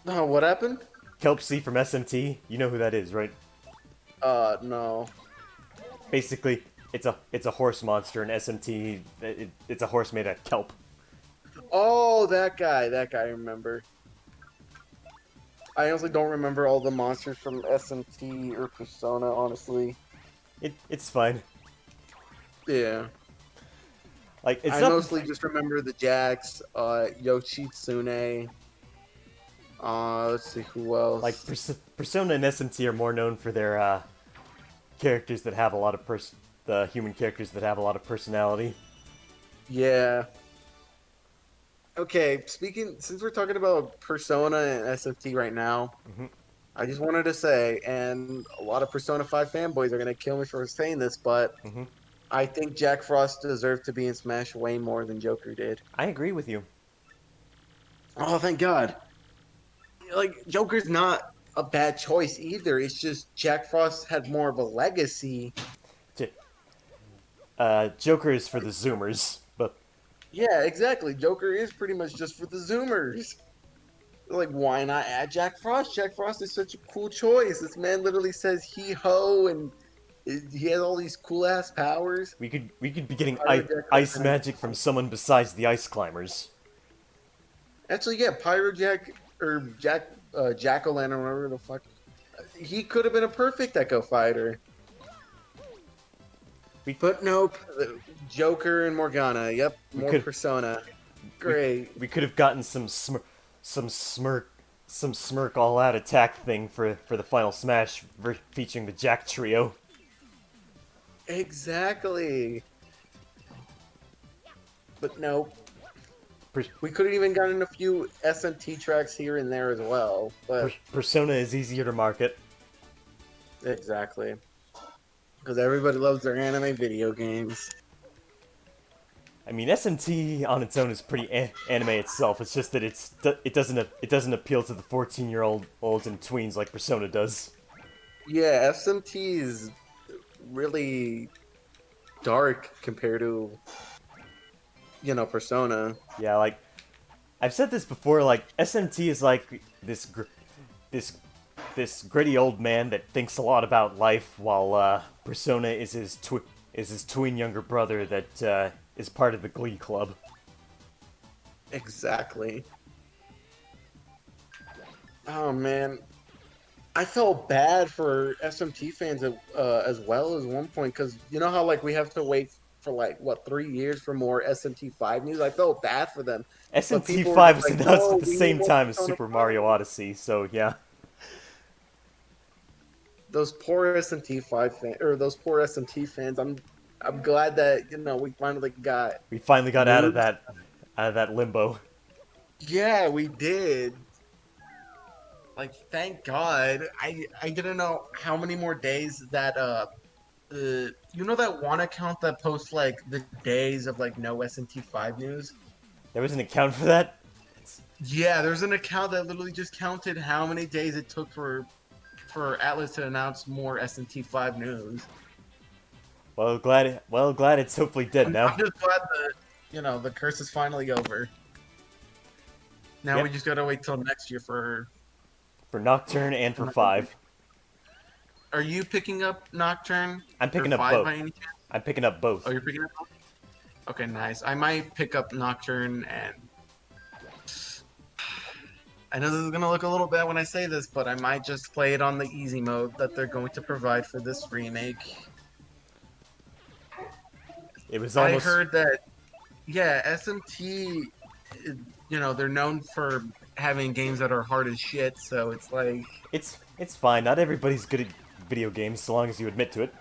No, what happened? Kelpsy from SMT? You know who that is, right? No. Basically, it's a horse monster, and SMT it's a horse made of kelp. Oh, that guy. That guy, I remember. I honestly don't remember all the monsters from SMT or Persona, honestly. It's fine. Yeah. Like it's I not. mostly just remember the Jax, Yoshitsune. Let's see who Like else. Persona and SMT are more known for their characters that have a lot of the human characters that have a lot of personality. Yeah. Okay, since we're talking about Persona and SMT right now, Hmm. I just wanted to say, and a lot of Persona 5 fanboys are gonna kill me for saying this, but Hmm. I think Jack Frost deserved to be in Smash way more than Joker did. I agree with you. Oh, thank God. Like, Joker's not a bad choice either. It's just Jack Frost had more of a legacy. J- Joker is for the Zoomers, but Yeah, exactly. Joker is pretty much just for the Zoomers. Like, why not add Jack Frost? Jack Frost is such a cool choice. This man literally says he ho, and he has all these cool ass powers. we could be getting Pyro Jack ice O'Lantern. magic from someone besides the ice climbers. Actually, yeah, Pyro Jack or Jack O'Lantern, whatever the fuck. He could have been a perfect Echo Fighter. We But nope, Joker and Morgana. Yep, we more could Persona. we, Great. we could have gotten some smirk all out attack thing for the final smash featuring the Jack trio. Exactly. But nope. Per, We could have even gotten a few SMT tracks here and there as well. But Persona is easier to market. exactly. Because everybody loves their anime video games. I mean, SMT on its own is pretty anime itself. It's just that it doesn't appeal to the 14-year-old olds and tweens like Persona does. Yeah, SMT is really dark compared to, Persona. Yeah, like I've said this before. Like SMT is like this this gritty old man that thinks a lot about life, while Persona is his twin younger brother that is part of the Glee Club. Exactly. Oh man, I felt bad for SMT fans as well as one point because you know how like we have to wait for like what 3 years for more SMT5 news. I felt bad for them, but SMT people were just 5 was like, announced at "No, the we need same more time as Persona Super 5." Mario Odyssey, so yeah, Those poor SMT5 fans or those poor SMT fans. I'm glad that we finally got we finally got news. out of that limbo. Yeah, we did. Like, thank God. I didn't know how many more days that that one account that posts like the days of like no SMT5 news. There was an account for that. Yeah, there's an account that literally just counted how many days it took for Atlas to announce more SMT5 news. Glad it's hopefully dead I'm now. just glad that the curse is finally over. Now we Yep, just gotta wait till next year for. for Nocturne and for Another. 5. Are you picking up Nocturne I'm or picking up 5 both. by any chance? I'm picking up Oh, both. you're picking up. Okay, nice. I might pick up Nocturne, and I know this is gonna look a little bad when I say this, but I might just play it on the easy mode that they're going to provide for this remake. It was I almost heard that, yeah, SMT, they're known for having games that are hard as shit, so it's like, it's fine. Not everybody's good at video games so long as you admit to it.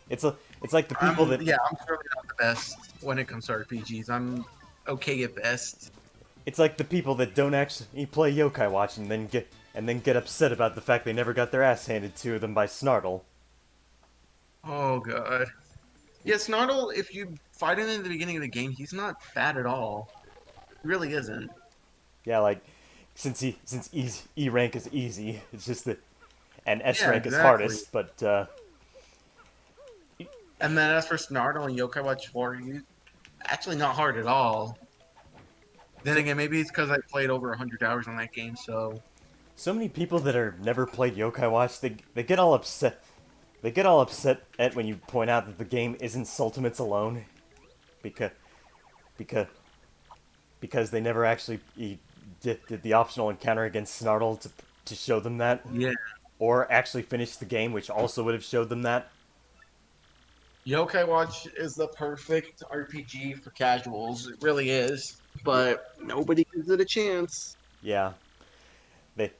It's like the people that I'm certainly not the best when it comes to RPGs. I'm okay at best. it's like the people that don't actually play Yokai Watch and then get upset about the fact they never got their ass handed to them by Snartle. Oh god. Yeah, Snartle, if you fight him in the beginning of the game, he's not bad at all. He really isn't. Yeah, like since E rank is easy, it's just that and S Yeah, rank is exactly. hardest. But And then as for Snartle and Yokai Watch 4, he's actually not hard at all. Then again, maybe it's because I played over 100 hours on that game, so. so many people that are never played Yokai Watch, they get all upset. They get all upset at when you point out that the game isn't Sultimates alone, because because because they never actually did the optional encounter against Snartle to show them that, Yeah. or actually finish the game, which also would have showed them that. Yokai Watch is the perfect RPG for casuals. It really is. But nobody gives it a chance. Yeah, they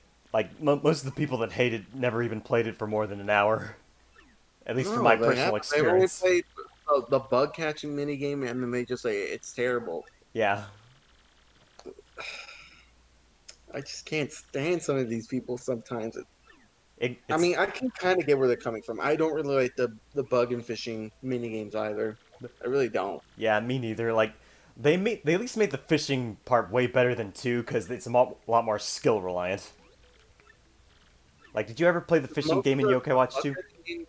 most of the people that hate it never even played it for more than an hour. At least from my No, they personal haven't. They've only experience. played the bug catching minigame and then they just say it's terrible. Yeah, I just can't stand some of these people sometimes. I it's mean, I can kind of get where they're coming from. I don't really like the bug and fishing mini games either. I really don't. yeah, me neither. Like they at least made the fishing part way better than two because it's a lot more skill reliant. Like, did you ever play the fishing Most game of in Yokai the Watch bug 2? catching games,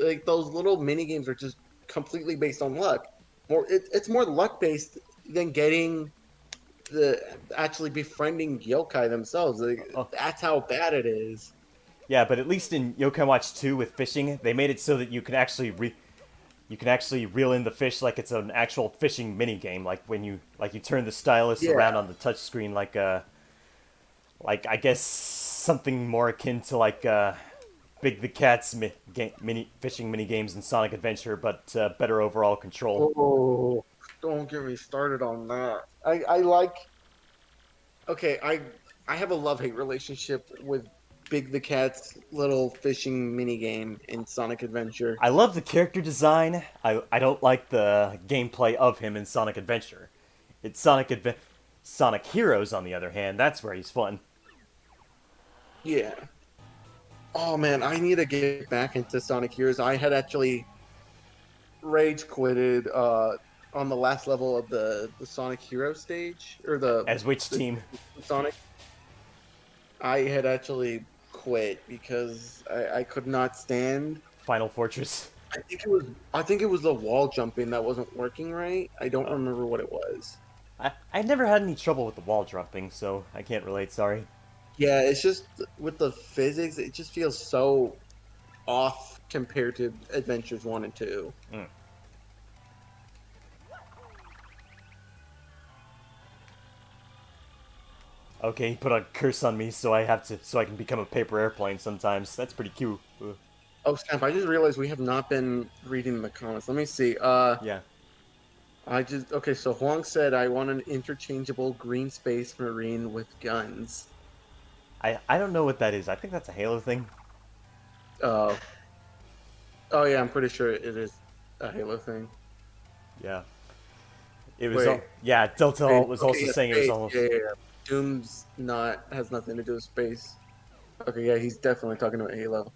like those little mini games are just completely based on luck. It's more luck based than getting the actually befriending yokai themselves. Like, Oh, that's how bad it is. yeah, but at least in Yokai Watch 2 with fishing, they made it so that you can actually reel in the fish like it's an actual fishing mini game. Like when you turn the stylus Yeah, around on the touch screen, like I guess something more akin to Big the Cat's mini fishing mini games in Sonic Adventure, but better overall control. oh, don't get me started on that. I like. Okay, I have a love hate relationship with Big the Cat's little fishing mini game in Sonic Adventure. I love the character design. I don't like the gameplay of him in Sonic Adventure. It's Sonic Heroes, on the other hand, that's where he's fun. Yeah. Oh man, I need to get back into Sonic Heroes. I had actually rage quitted on the last level of the Sonic Hero stage or As which the team? Sonic. I had actually quit because I could not stand. Final Fortress. I think it was the wall jumping that wasn't working right. I don't Uh, remember what it was. I never had any trouble with the wall jumping, so I can't relate, sorry. Yeah, it's just with the physics, it just feels so off compared to Adventures 1 and 2. Mm. Okay, he put a curse on me, so I can become a paper airplane sometimes. That's pretty cute. Oh, snap, I just realized we have not been reading the comments. Let me see. Yeah. Okay, so Huang said I want an interchangeable green space marine with guns. I don't know what that is. I think that's a Halo thing. Uh, oh yeah, I'm pretty sure it is a Halo thing. Yeah. It was Wait, yeah, Delta wait, was okay, also yeah, saying it was space. almost. Yeah. Doom's not has nothing to do with space. Okay, yeah, he's definitely talking about Halo.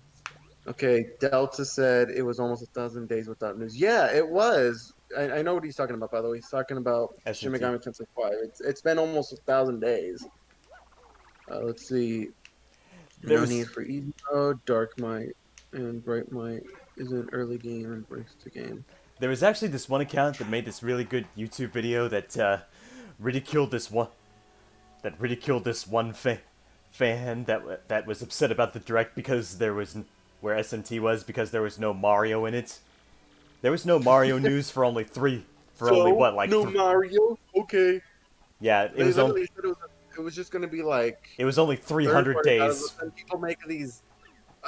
Okay, Delta said it was almost 1,000 days without news. Yeah, it was. I know what he's talking about. By the way, he's talking about Shin SMT. Megami Tensei 5. It's been almost 1,000 days. Let's see. There No was need for easy mode. Dark Might and Bright Might is an early game and breaks the game. there was actually this one account that made this really good YouTube video that ridiculed this one fan that was upset about the direct because there was where SMT was because there was no Mario in it. There was no Mario news for only what like no Mario. Okay. yeah, it They was only literally said it was just gonna be like it was only third 300 party titles, days. and people make these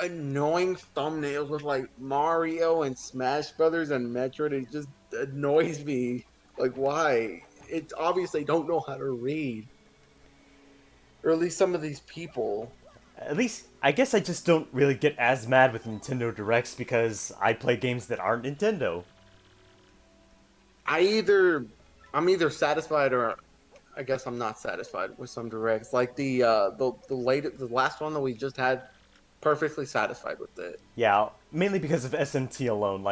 annoying thumbnails with like Mario and Smash Brothers and Metroid. It just annoys me. Like, why? It's obvious they don't know how to read, or at least some of these people. At least I guess I just don't really get as mad with Nintendo Directs because I play games that aren't Nintendo. I either I'm either satisfied or I guess I'm not satisfied with some directs. Like the last one that we just had, perfectly satisfied with it. Yeah, mainly because of SMT alone.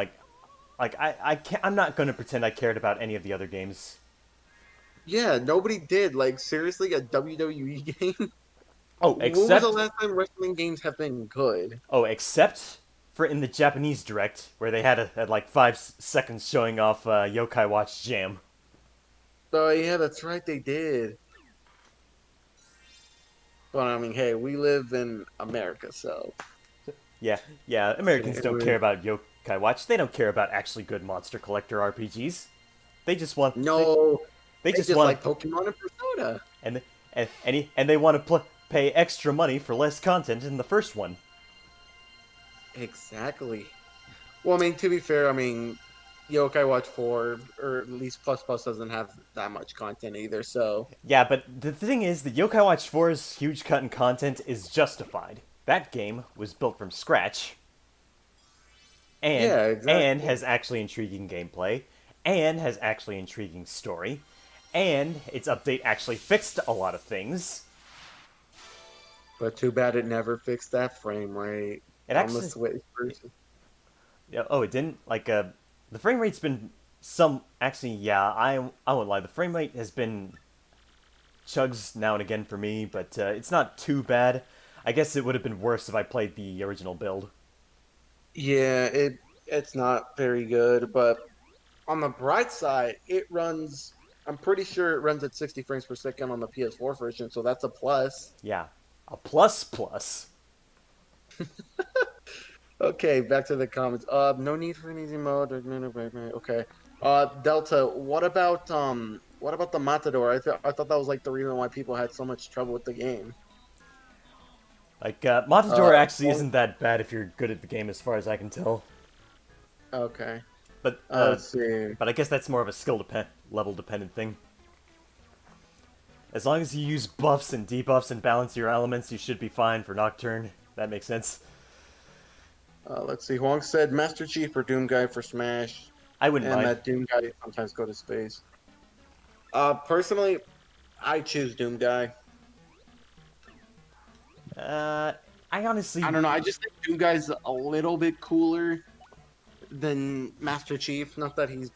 I'm not gonna pretend I cared about any of the other games. Yeah, nobody did. Like seriously, a WWE game. Oh, When was the except last time wrestling games have been good? except for in the Japanese Direct where they had like 5 seconds showing off Yokai Watch Jam. Oh yeah, that's right, they did. But I mean, hey, we live in America, so Yeah, yeah. Americans it don't care would. about Yokai Watch. They don't care about actually good Monster Collector RPGs. They just want they, No, They They just just want like Pokemon and Persona. and they want to pay extra money for less content in the first one. Exactly. Well, I mean, to be fair, I mean, Yokai Watch 4, or at least Plus Plus, doesn't have that much content either, so. Yeah, but the thing is, the Yokai Watch 4's huge cut in content is justified. That game was built from scratch, and Yeah, and exactly. has actually intriguing gameplay, and has actually intriguing story, and its update actually fixed a lot of things. But too bad it never fixed that frame rate It on the actually, Switch version. yeah, oh, it didn't like the frame rate's been some actually, yeah, I won't lie, the frame rate has been chugs now and again for me, but it's not too bad. I guess it would have been worse if I played the original build. Yeah, it's not very good, but on the bright side, it runs. I'm pretty sure it runs at 60 frames per second on the PS4 version, so that's a plus. Yeah, a plus plus. Okay, back to the comments. No need for an easy mode. Okay. Delta, what about the Matador? I thought that was like the reason why people had so much trouble with the game. Like Matador actually Well, isn't that bad if you're good at the game, as far as I can tell. okay. But Let's see. but I guess that's more of a level dependent thing. As long as you use buffs and debuffs and balance your elements, you should be fine for Nocturne. That makes sense. Let's see. Huang said Master Chief or Doom Guy for Smash, I wouldn't and mind. that Doom Guy sometimes go to space. Personally, I choose Doom Guy. Uh, I honestly, I don't know. I just think Doom Guy's a little bit cooler than Master Chief. Not that he's,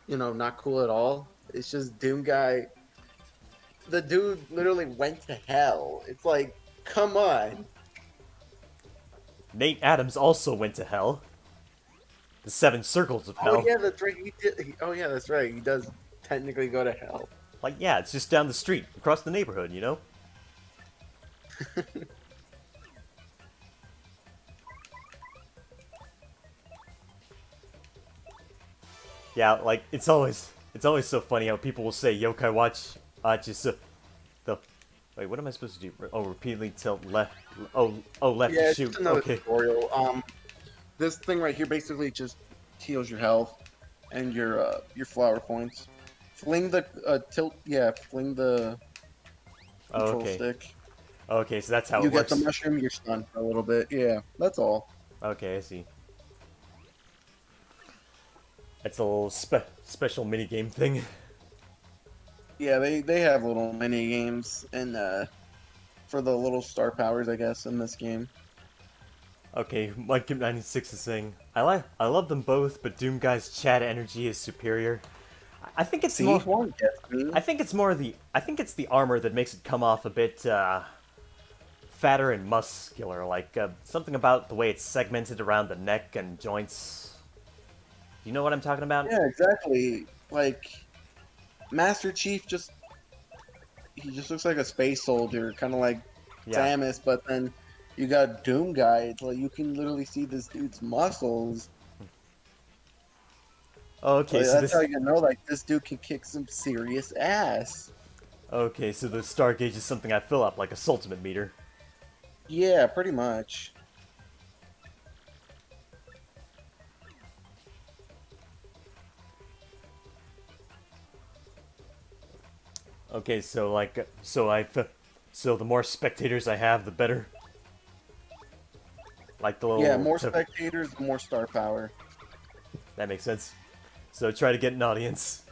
not cool at all. It's just Doom Guy. The dude literally went to hell. It's like, come on. Nate Adams also went to hell. The Seven Circles of Oh Hell. yeah, that's right. Oh yeah, that's right. He does technically go to hell. Like, yeah, it's just down the street, across the neighborhood, you know? Yeah, like, it's always so funny how people will say Yokai Watch, just, the, wait, what am I supposed to do? Oh, repeatedly tilt left, left to Yeah, it's shoot, just another okay. tutorial. This thing right here basically just heals your health and your flower points. Fling the tilt. Yeah, fling the Oh, control okay. stick. Okay, so that's how You it get the works. mushroom. You're stunned for a little bit. Yeah, that's all. Okay, I see. That's a little special minigame thing. Yeah, they have little mini games and for the little star powers, I guess, in this game. Okay, Mudkip96 is saying, I love them both, but Doom Guy's chat energy is superior. I think it's See, more one gets me. I think it's the armor that makes it come off a bit fatter and muscular, like something about the way it's segmented around the neck and joints. You know what I'm talking about? Yeah, exactly. Like Master Chief he just looks like a space soldier, kind of like Yeah. Samus, but then you got Doom Guy. It's like you can literally see this dude's muscles. Okay, Like, so that's how this you know, like this dude can kick some serious ass. okay, so the star gauge is something I fill up like a Sultimate meter. Yeah, pretty much. Okay, so like so the more spectators I have, the better. Like the little Yeah, more spectators, more star power. that makes sense. So try to get an audience.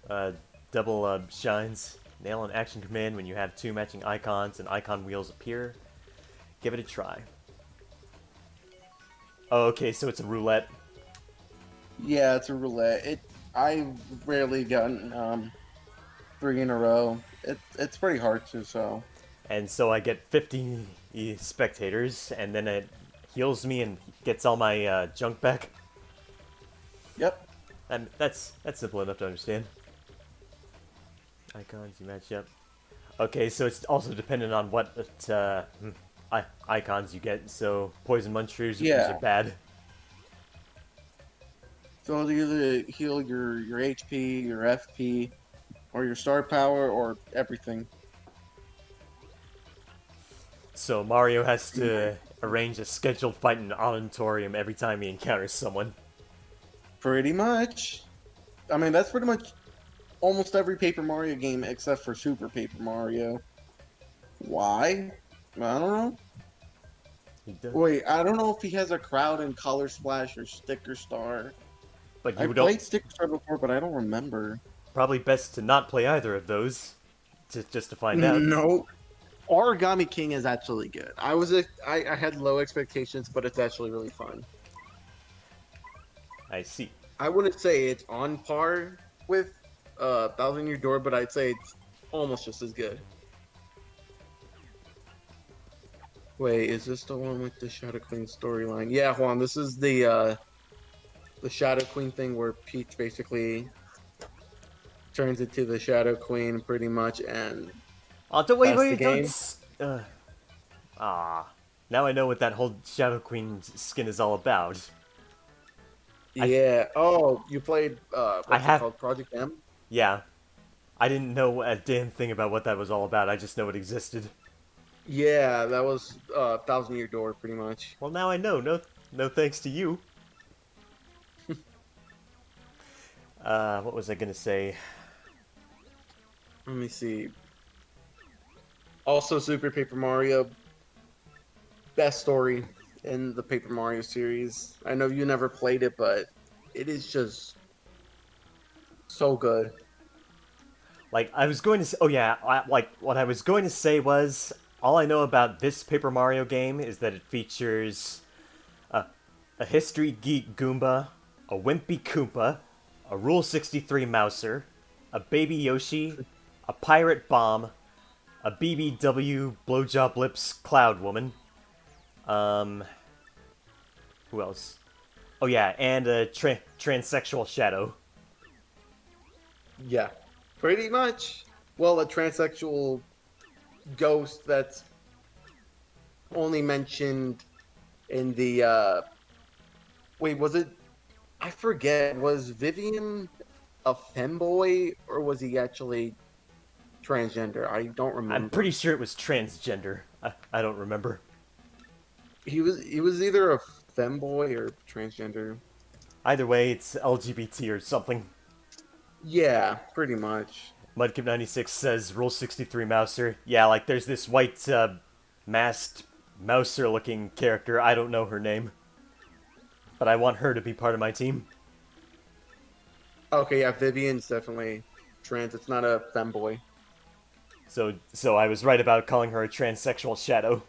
Uh, double shines. Nail an action command when you have two matching icons and icon wheels appear. Give it a try. Oh, okay, so it's a roulette. Yeah, it's a roulette. I've rarely gotten 3 in a row. It's pretty hard to, so. And so I get 50 spectators, and then it heals me and gets all my junk back. Yep. And that's simple enough to understand. Icons you match up. Okay, so it's also dependent on what icons you get. So poison munchers Yeah. are bad. So it'll either heal your HP, your FP, or your star power, or everything. So Mario has to arrange a scheduled fight in an auditorium every time he encounters someone. Pretty much. I mean, that's pretty much almost every Paper Mario game except for Super Paper Mario. Why? I don't know. He does. Wait, I don't know if he has a crowd in Color Splash or Sticker Star. But I you don't. played Sticker Star before, but I don't remember. Probably best to not play either of those, just to find out. No. Origami King is actually good. I had low expectations, but it's actually really fun. I see. I wouldn't say it's on par with Thousand Year Door, but I'd say it's almost just as good. Wait, is this the one with the Shadow Queen storyline? Yeah, Juan, this is the Shadow Queen thing where Peach basically turns into the Shadow Queen pretty much, and Oh, that's the wait, game. Now I know what that whole Shadow Queen skin is all about. Yeah. Oh, you played I what's it have- called? Project M? Yeah, I didn't know a damn thing about what that was all about. I just know it existed. Yeah, that was Thousand Year Door pretty much. Well, now I know. No thanks to you. What was I gonna say? Let me see. Also, Super Paper Mario, best story in the Paper Mario series. I know you never played it, but it is just so good. Like, I was going to say, oh yeah, what I was going to say was, all I know about this Paper Mario game is that it features a History Geek Goomba, a Wimpy Koopa, a Rule 63 Mouser, a Baby Yoshi, a Pirate Bomb, a BBW Blowjob Lips Cloud Woman, who else? Oh yeah, and a transsexual Shadow. Yeah, pretty much. Well, a transsexual ghost that's only mentioned in the wait, was it? I forget. Was Vivian a femboy or was he actually transgender? I don't remember. I'm pretty sure it was transgender. I don't remember. He was either a femboy or transgender. Either way, it's LGBT or something. Yeah, pretty much. Mudkip96 says Rule 63 Mouser. Yeah, like there's this white masked Mouser looking character. I don't know her name. But I want her to be part of my team. Okay, yeah, Vivian's definitely trans. It's not a femboy. So I was right about calling her a transsexual Shadow.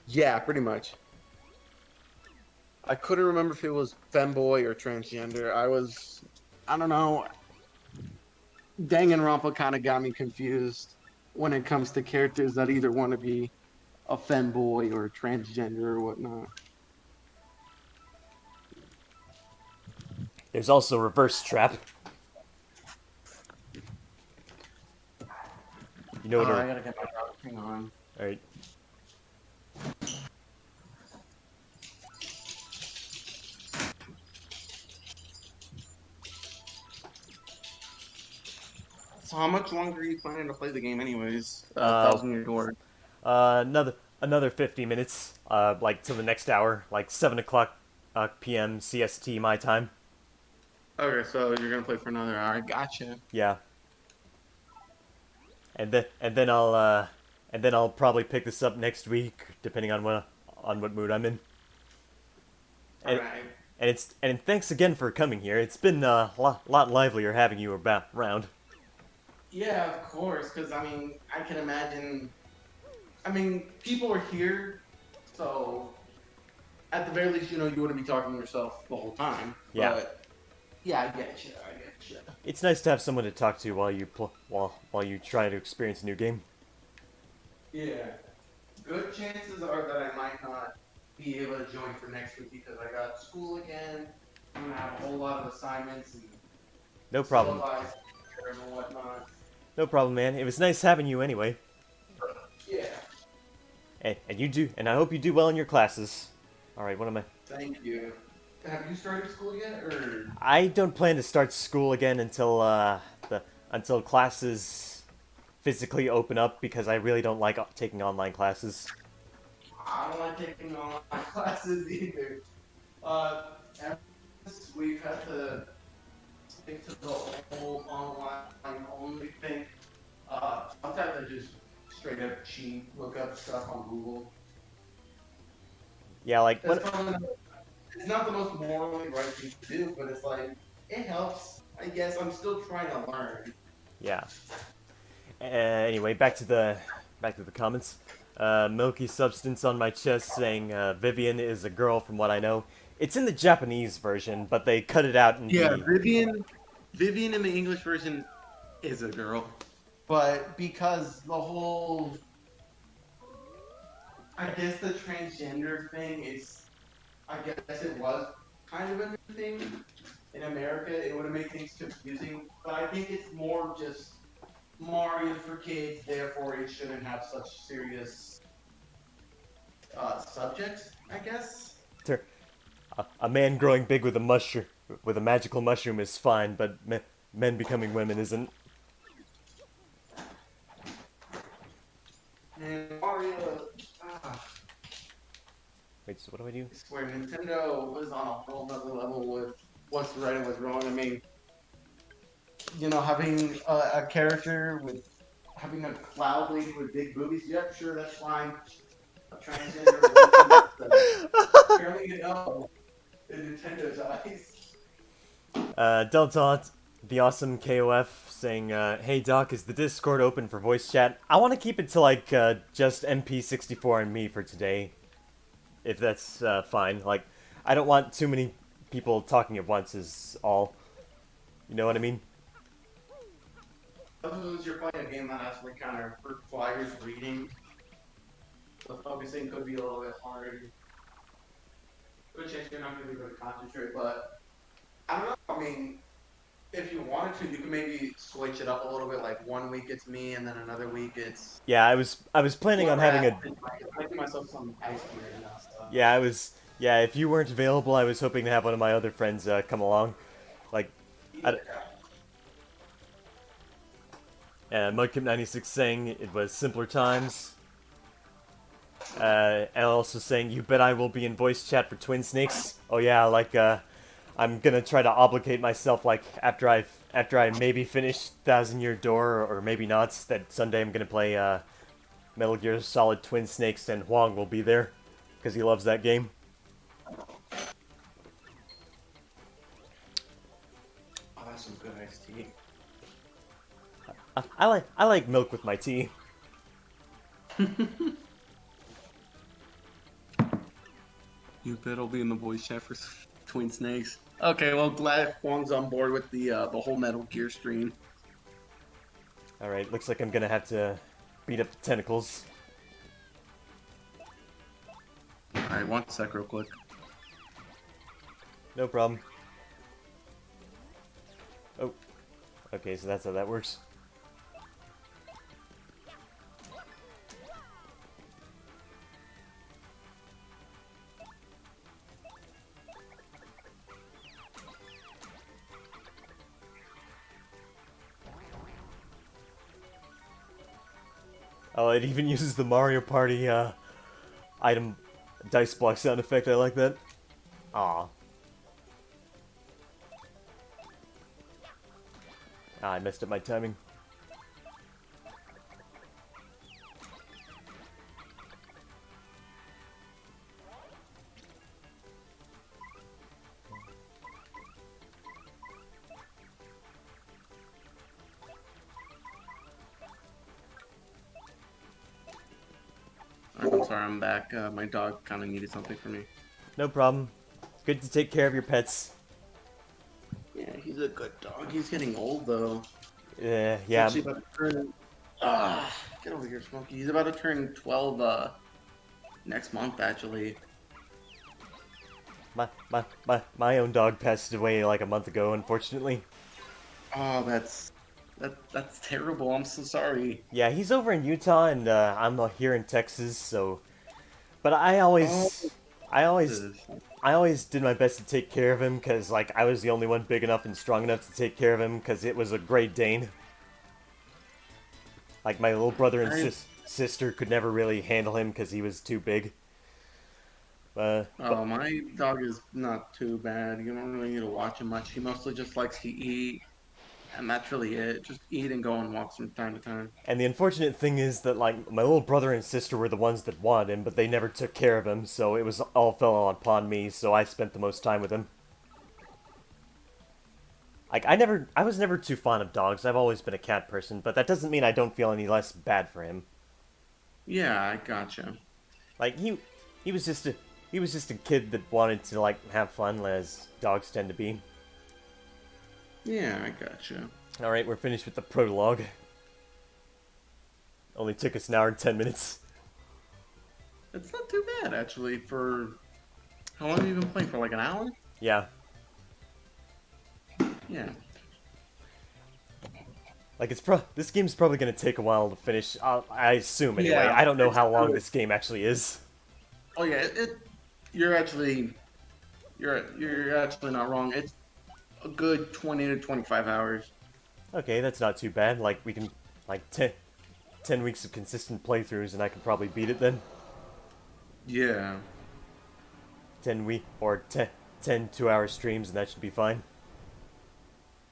Yeah, pretty much. I couldn't remember if it was femboy or transgender. I don't know. Danganronpa kind of got me confused when it comes to characters that either want to be a femboy or transgender or whatnot. There's also Reverse Trap. You know what I gotta get my dog. Hang on. Alright. So how much longer are you planning to play the game anyways? Uh, Thousand Year Door. Another 50 minutes. Like till the next hour, like 7 o'clock p.m. CST my time. Okay, so you're gonna play for another hour. Gotcha. Yeah. And then I'll probably pick this up next week, depending on what mood I'm in. And, Alright. and thanks again for coming here. It's been a lot livelier having you around. Yeah, of course. Because I mean, I can imagine. I mean, people are here, so at the very least, you wouldn't be talking to yourself the whole time. Yeah. But yeah, I get you. I get you. It's nice to have someone to talk to while you try to experience a new game. Yeah. Good chances are that I might not be able to join for next week because I got school again. I'm gonna have a whole lot of assignments and No problem. syllabi and whatnot. No problem, man. It was nice having you anyway. Yeah. And I hope you do well in your classes. All right, what am I? Thank you. Have you started school yet, or? I don't plan to start school again until classes physically open up because I really don't like taking online classes. I don't like taking online classes either. Uh, ever since we've had to stick to the whole online only thing. Sometimes I just straight up cheat, look up stuff on Google. Yeah, like That's when probably not, it's not the most morally right thing to do, but it's like it helps. I guess I'm still trying to learn. yeah. Anyway, back to the comments. Milky substance on my chest saying Vivian is a girl from what I know. It's in the Japanese version, but they cut it out in Yeah, the Vivian in the English version is a girl, but because the whole, I guess the transgender thing is, I guess it was kind of a new thing in America. It would have made things confusing, but I think it's more just Mario for kids, therefore it shouldn't have such serious subjects, I guess. a man growing big with a mushroom with a magical mushroom is fine, but men becoming women isn't. And Mario, ah, Wait, so what do I do? I swear Nintendo was on a whole other level with what's right and what's wrong. I mean, having a character with having a cloud lady with big boobies. Yep, sure, that's fine. A transgender woman. Apparently, no. In Nintendo's eyes. Deltaunt, the awesome KOF, saying, "Hey Doc, is the Discord open for voice chat? I want to keep it to like just MP64 and me for today, if that's fine. Like, I don't want too many people talking at once. Is all. You know what I mean?" Suppose you're playing a game that actually kind of requires reading, so focusing could be a little bit hard. Which chance you're not going to be able to concentrate, but I don't know. I mean, if you wanted to, you could maybe switch it up a little bit. Like one week it's me, and then another week it's Yeah, I was planning on having a. making myself some ice cream and stuff. Yeah, I was. Yeah, if you weren't available, I was hoping to have one of my other friends come along. Like, I, Mudkip96 saying it was simpler times. And also saying, you bet I will be in voice chat for Twin Snakes. Oh yeah, like, I'm gonna try to obligate myself, like, after I maybe finish Thousand Year Door, or maybe not, that Sunday I'm gonna play, Metal Gear Solid Twin Snakes, and Huang will be there, because he loves that game. Oh, that's some good iced tea. I like milk with my tea. You bet I'll be in the voice chat for Twin Snakes. Okay, well, glad Huang's on board with the whole Metal Gear stream. Alright, looks like I'm gonna have to beat up the tentacles. Alright, one sec real quick. No problem. Oh. Okay, so that's how that works. Oh, it even uses the Mario Party, item dice block sound effect. I like that. Aw. Ah, I messed up my timing. I'm sorry, I'm back. My dog kind of needed something from me. No problem. Good to take care of your pets. Yeah, he's a good dog. He's getting old, though. Yeah. Actually about to turn... get over here, Smokey. He's about to turn 12, next month, actually. My own dog passed away like a month ago, unfortunately. Oh, that's terrible. I'm so sorry. Yeah, he's over in Utah, and I'm here in Texas. So, but Oh, I always I always did my best to take care of him because, like, I was the only one big enough and strong enough to take care of him because it was a Great Dane. Like, my little brother and I, sister could never really handle him because he was too big. But oh, my dog is not too bad. You don't really need to watch him much. He mostly just likes to eat, and that's really it. Just eat and go on walks from time to time. and the unfortunate thing is that, like, my little brother and sister were the ones that wanted him, but they never took care of him, so it was all fell upon me. So I spent the most time with him. Like, I was never too fond of dogs. I've always been a cat person, but that doesn't mean I don't feel any less bad for him. Yeah, I gotcha. Like, he was just a, he was just a kid that wanted to, like, have fun, as dogs tend to be. Yeah, I gotcha. Alright, we're finished with the prologue. Only took us an hour and 10 minutes. It's not too bad actually. For how long have you been playing? For like an hour? Yeah. Yeah. Like, this game's probably gonna take a while to finish, I assume, anyway. Yeah, I don't know it's how long good. this game actually is. Oh yeah, you're actually you're actually not wrong. It's a good 20 to 25 hours. Okay, that's not too bad. Like, we can, like, 10 weeks of consistent playthroughs, and I can probably beat it then. Yeah. 10 2-hour streams, and that should be fine.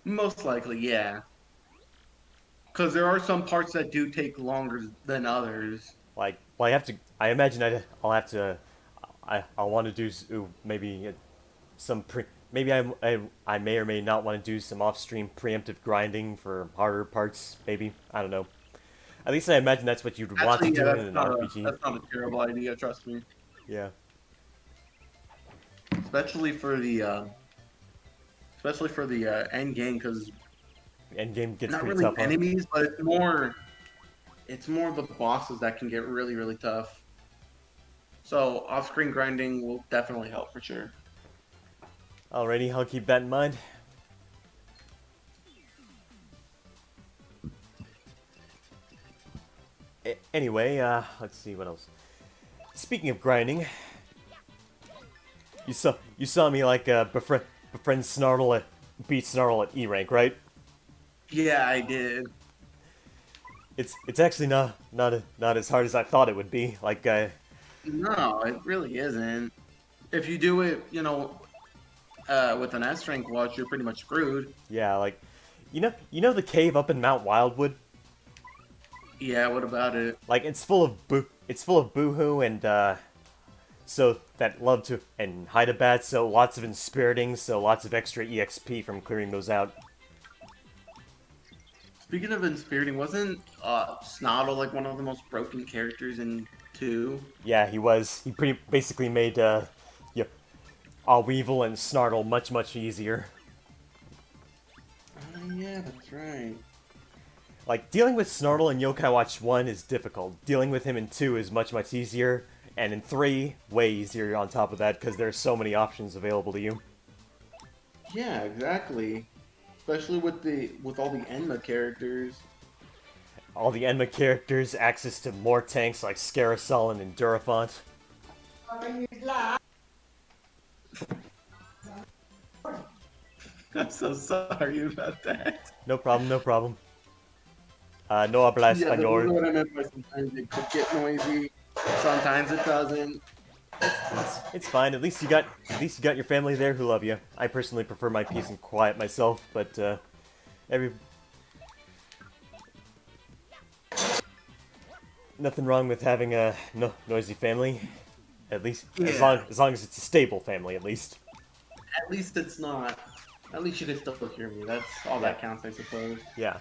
Most likely, yeah. Because there are some parts that do take longer than others. Like, well, I imagine I'll have to, I'll want to do maybe maybe I may or may not want to do some off-stream preemptive grinding for harder parts, maybe. I don't know. At least I imagine that's what you'd want to Actually, do yeah, in an RPG. that's not a terrible idea. Trust me. Yeah. Especially for the end game, because Endgame gets not pretty really tough, huh? enemies, but it's more the bosses that can get really really tough. So off-screen grinding will definitely help for sure. Alrighty, I'll keep that in mind. Anyway, let's see what else. Speaking of grinding, you saw me like befriend Snartle at beat Snartle at E rank, right? Yeah, I did. It's actually not as hard as I thought it would be. Like, No, it really isn't. If you do it, with an S rank watch, you're pretty much screwed. yeah, like, you know the cave up in Mount Wildwood? Yeah, what about it? Like, it's full of boohoo and so that love to and Hydabat, so lots of inspiriting, so lots of extra EXP from clearing those out. Speaking of inspiriting, wasn't Snoddle like one of the most broken characters in 2? Yeah, he was. He pretty basically made yeah, Weevil and Snartle much easier. Yeah, that's right. Like, dealing with Snartle in Yokai Watch 1 is difficult. Dealing with him in 2 is much easier. And in 3, way easier on top of that, because there's so many options available to you. Yeah, exactly. Especially with all the Enma characters. All the Enma characters, access to more tanks like Scarasolin and Durafont. I'm so sorry about that. No problem, no problem. No habla Yeah, that's español. what I meant by sometimes it could get noisy. Sometimes it doesn't. It's fine. At least you got your family there who love you. I personally prefer my peace and quiet myself, but every nothing wrong with having a noisy family. At least as long as it's a stable family, at least. At least it's not. At least you can still hear me. That's all that counts, I suppose. Yeah.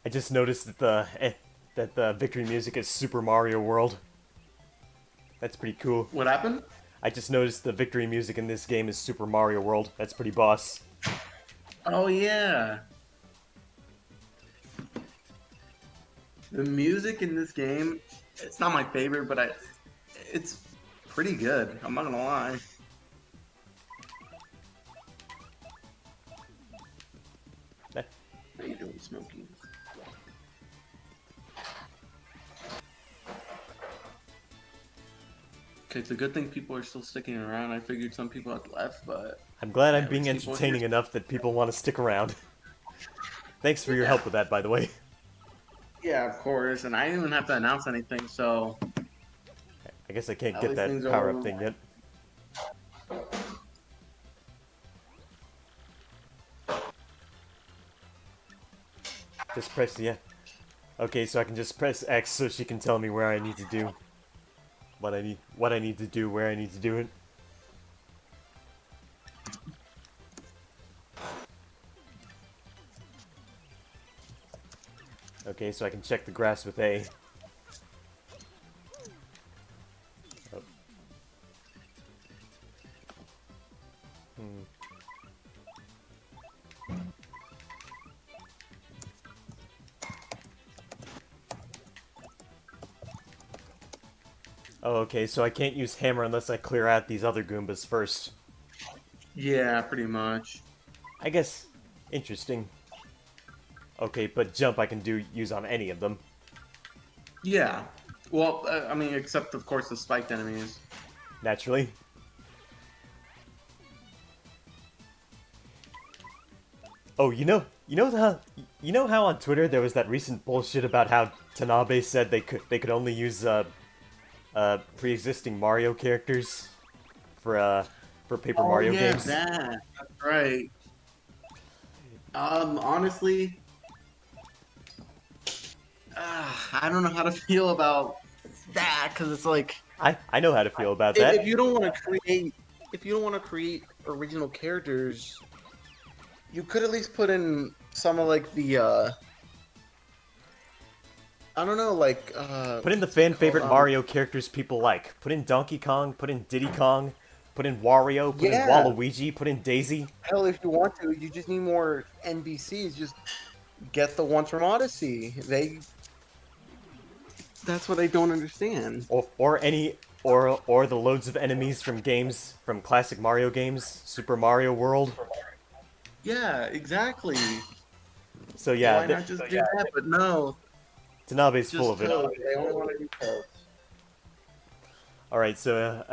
I just noticed that the victory music is Super Mario World. That's pretty cool. What happened? I just noticed the victory music in this game is Super Mario World. That's pretty boss. Oh yeah. The music in this game, it's not my favorite, but it's pretty good. I'm not gonna lie. How you doing, Smokey? Okay, it's a good thing people are still sticking around. I figured some people had left, but I'm glad I'm yeah, being there's people here. entertaining enough that people want to stick around. Thanks for your Yeah, help with that, by the way. yeah, of course. And I didn't even have to announce anything, so I guess I can't at get least that things power-up are. thing yet. Just press, yeah. Okay, so I can just press X so she can tell me where I need to do what I need to do, where I need to do it. Okay, so I can check the grass with A. Oh. Hmm. Oh, okay, so I can't use hammer unless I clear out these other Goombas first. Yeah, pretty much. I guess interesting. Okay, but jump I can use on any of them. Yeah. Well, I mean, except of course the spiked enemies. Naturally. Oh, you know how on Twitter there was that recent bullshit about how Tanabe said they could only use pre-existing Mario characters for Paper Oh Mario yeah, games. that's right. Honestly, I don't know how to feel about that because it's like I know how to feel about that. if you don't want to create, if you don't want to create original characters, you could at least put in some of like the I don't know, like Put in the what's it fan called? favorite Mario characters people like. Put in Donkey Kong, put in Diddy Kong, put in Wario, put in Yeah, Waluigi, put in Daisy. hell, if you want to, you just need more NBCs. Just get the ones from Odyssey. That's what I don't understand. Or any or the loads of enemies from games from classic Mario games, Super Mario World. Yeah, exactly. So yeah, Why not just do that? But no, Tanabe's full just of it. code. They only want to do code. All right, so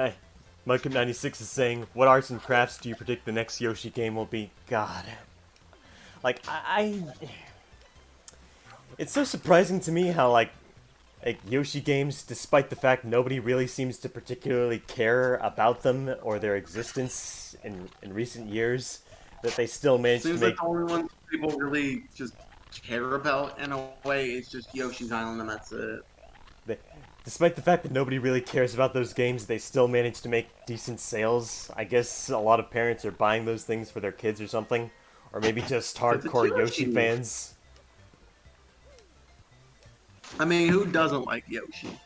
Mudkip96 is saying, "What arts and crafts do you predict the next Yoshi game will be?" God, like it's so surprising to me how like Yoshi games, despite the fact nobody really seems to particularly care about them or their existence in recent years, that they still manage to Seems like make. the only one people really just care about in a way is just Yoshi's Island, and that's it. They, despite the fact that nobody really cares about those games, they still manage to make decent sales. I guess a lot of parents are buying those things for their kids or something, or maybe just 'Cause it's hardcore Yoshi Yoshi. fans. I mean, who doesn't like Yoshi?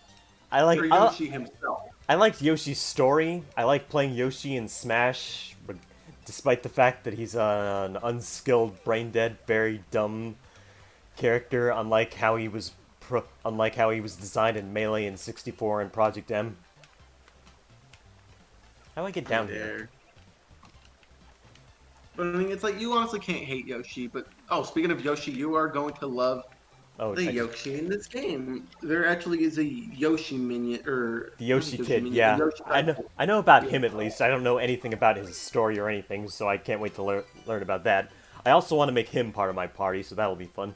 I Or like I, Yoshi himself. I liked Yoshi's story. I like playing Yoshi in Smash, but despite the fact that he's an unskilled, brain dead, very dumb character, unlike how he was designed in Melee and 64 and Project M. How do I get down here? There. But I mean, it's like you honestly can't hate Yoshi. But oh, speaking of Yoshi, you are going to love Oh, the Yoshi in this game. There actually is a Yoshi minion, or the not a Yoshi kid, minion, a yeah. Yoshi type. I know about Yeah. him at least. I don't know anything about his story or anything, so I can't wait to learn about that. I also want to make him part of my party, so that'll be fun.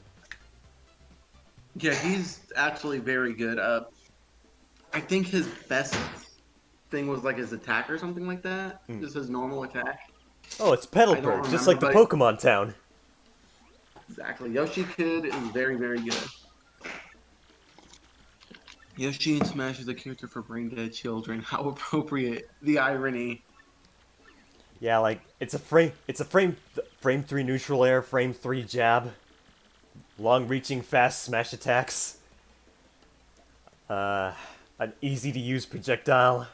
Yeah, he's actually very good. I think his best thing was like his attack or something like that. Just his normal attack. Oh, it's I don't Petalburg, just remember, like the but Pokemon town. exactly. Yoshi Kid is very, very good. Yoshi in Smash is a character for brain dead children. How appropriate. The irony. Yeah, like it's a frame 3 neutral air, frame 3 jab, long reaching fast smash attacks. An easy to use projectile.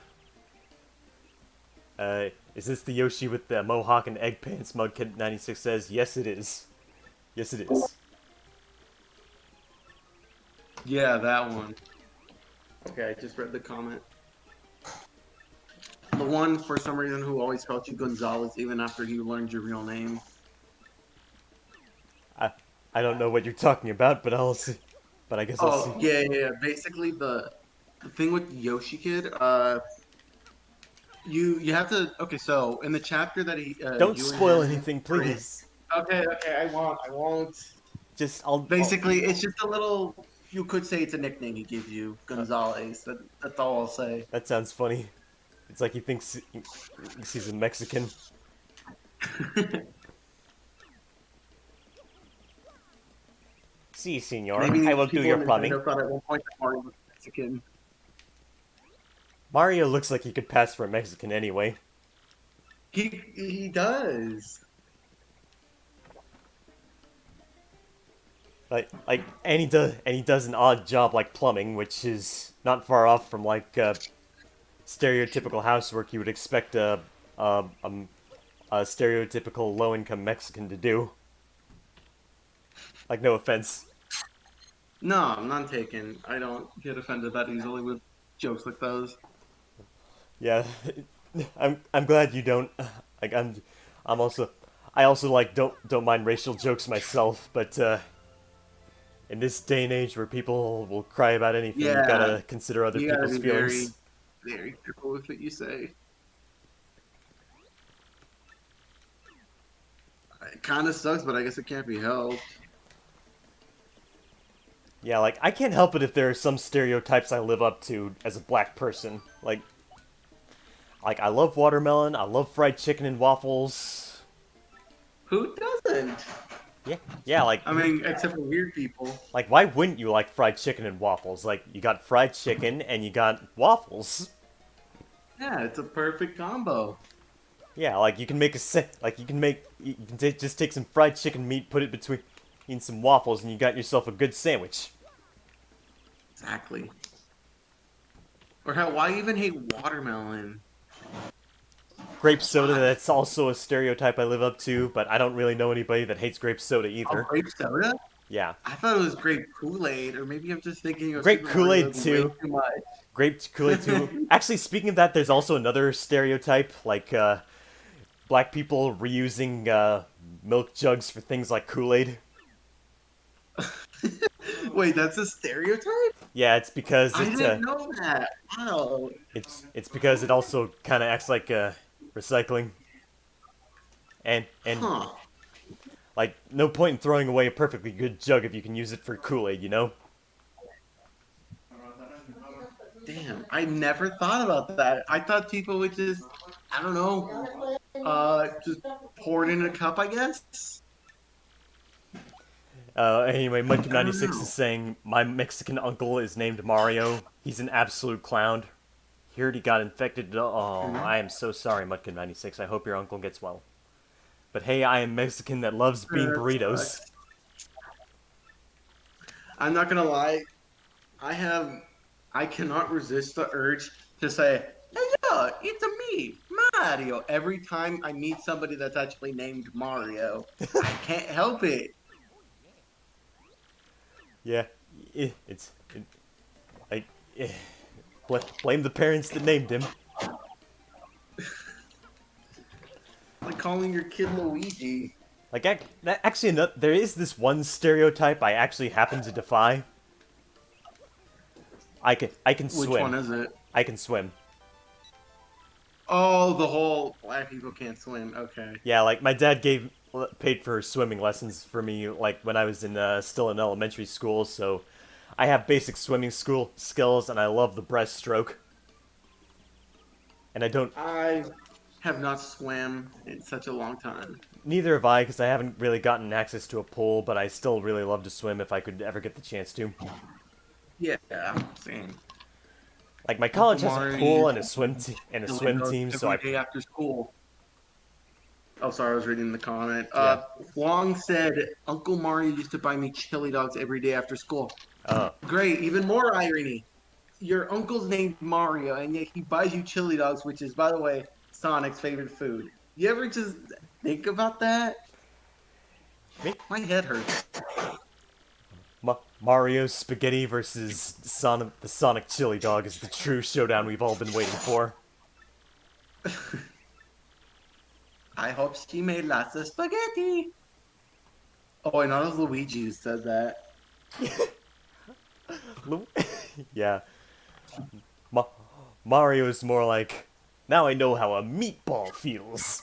Is this the Yoshi with the mohawk and egg pants? Mudkid96 says, yes it is. Yes it is. Yeah, that one. Okay, I just read the comment. The one, for some reason, who always called you Gonzalez even after you learned your real name. I I don't know what you're talking about, but I'll see. But I guess I'll see. Oh, yeah, yeah, yeah. Basically, the thing with Yoshi Kid, you have to. Okay, so in the chapter that Don't you and spoil him anything, are in. please. Okay, I won't. Just I'll Basically, it's just a little. You could say it's a nickname he gives you, Gonzalez. That's all I'll say. that sounds funny. It's like he thinks he's a Mexican. Si, senor. Maybe I will do people your in plumbing. Nintendo thought at one point that Mario was Mexican. Mario looks like he could pass for a Mexican anyway. He does. And he does an odd job like plumbing, which is not far off from like stereotypical housework you would expect a stereotypical low-income Mexican to do. Like, no offense. No, I'm not taken. I don't get offended that easily with jokes like those. Yeah, I'm glad you don't. Like, I'm also, I also like don't mind racial jokes myself, but in this day and age where people will cry about anything, you Yeah, gotta consider other you gotta people's be feelings. very careful with what you say. It kind of sucks, but I guess it can't be helped. Yeah, like I can't help it if there are some stereotypes I live up to as a black person. Like I love watermelon, I love fried chicken and waffles. Who doesn't? Yeah, yeah, I mean, except for weird people. like why wouldn't you like fried chicken and waffles? Like you got fried chicken and you got waffles. Yeah, it's a perfect combo. Yeah, like you can make just take some fried chicken meat, put it between some waffles, and you got yourself a good sandwich. Exactly. Or hell, why even hate watermelon? Grape soda, Why? that's also a stereotype I live up to, but I don't really know anybody that hates grape soda Oh, either. grape soda? Yeah. I thought it was grape Kool-Aid, or maybe I'm just thinking of Grape Super Mario Kool-Aid way too. too much. Grape Kool-Aid too. Actually, speaking of that, there's also another stereotype, like black people reusing milk jugs for things like Kool-Aid. Wait, that's a stereotype? Yeah, it's because I didn't know that. Wow. it's because it also kind of acts like recycling, and Huh. like no point in throwing away a perfectly good jug if you can use it for Kool-Aid, you know? Damn, I never thought about that. I thought people would just, I don't know, just pour it in a cup, I guess. Anyway, I don't Mudkip96 is know. saying my Mexican uncle is named Mario. He's an absolute clown. He heard he got infected. Oh, Mhm. I am so sorry, Mudkip96. I hope your uncle gets well. But hey, I am Mexican that loves bean That burritos. sucks. I'm not gonna lie. I have, I cannot resist the urge to say, "Hey, yo, it's a me, Mario." Every time I meet somebody that's actually named Mario, I can't help it. Yeah, like eh, blame the parents that named him. Like calling your kid Luigi. Actually, there is this one stereotype I actually happen to defy. I can Which one swim. is it? I can swim. Oh, the whole black people can't swim. Okay. Yeah, like my dad paid for swimming lessons for me like when I was still in elementary school, so I have basic swimming school skills and I love the breaststroke. And I don't I have not swam in such a long time. neither have I because I haven't really gotten access to a pool, but I still really love to swim if I could ever get the chance to. Yeah, same. Like my Uncle college has a Mari pool used and a to swim go team, so every I day after school. Oh, sorry, I was reading the comment. yeah. Long said Uncle Mario used to buy me chili dogs every day after school. Uh Great, even more irony. Your uncle's named Mario, and yet he buys you chili dogs, which is, by the way, Sonic's favorite food. You ever just think about that? me My head hurts. Mario's spaghetti versus the Sonic chili dog is the true showdown we've all been waiting for. I hope she made lots of spaghetti. Oh, and all of Luigi said that. Lu- yeah. Ma- Mario is more like Now I know how a meatball feels.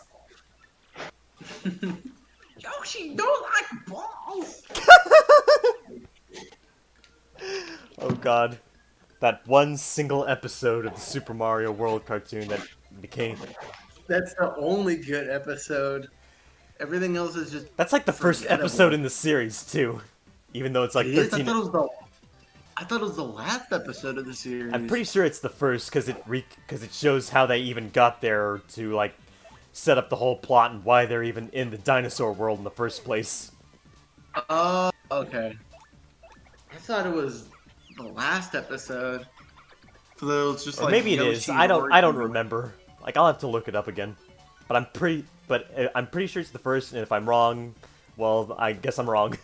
Yoshi don't like balls. Oh god. That one single episode of the Super Mario World cartoon that became... That's the only good episode. Everything else is just That's like the first forgettable. episode in the series, too. Even though it's like It is? 13... I thought it was the last episode of the series. I'm pretty sure it's the first, because it shows how they even got there to, like, set up the whole plot and why they're even in the dinosaur world in the first place. Oh, okay. I thought it was the last episode. So it was just Or like maybe it is. Yoshi I don't or- remember. Like, I'll have to look it up again. But I'm pretty sure it's the first, and if I'm wrong, well, I guess I'm wrong.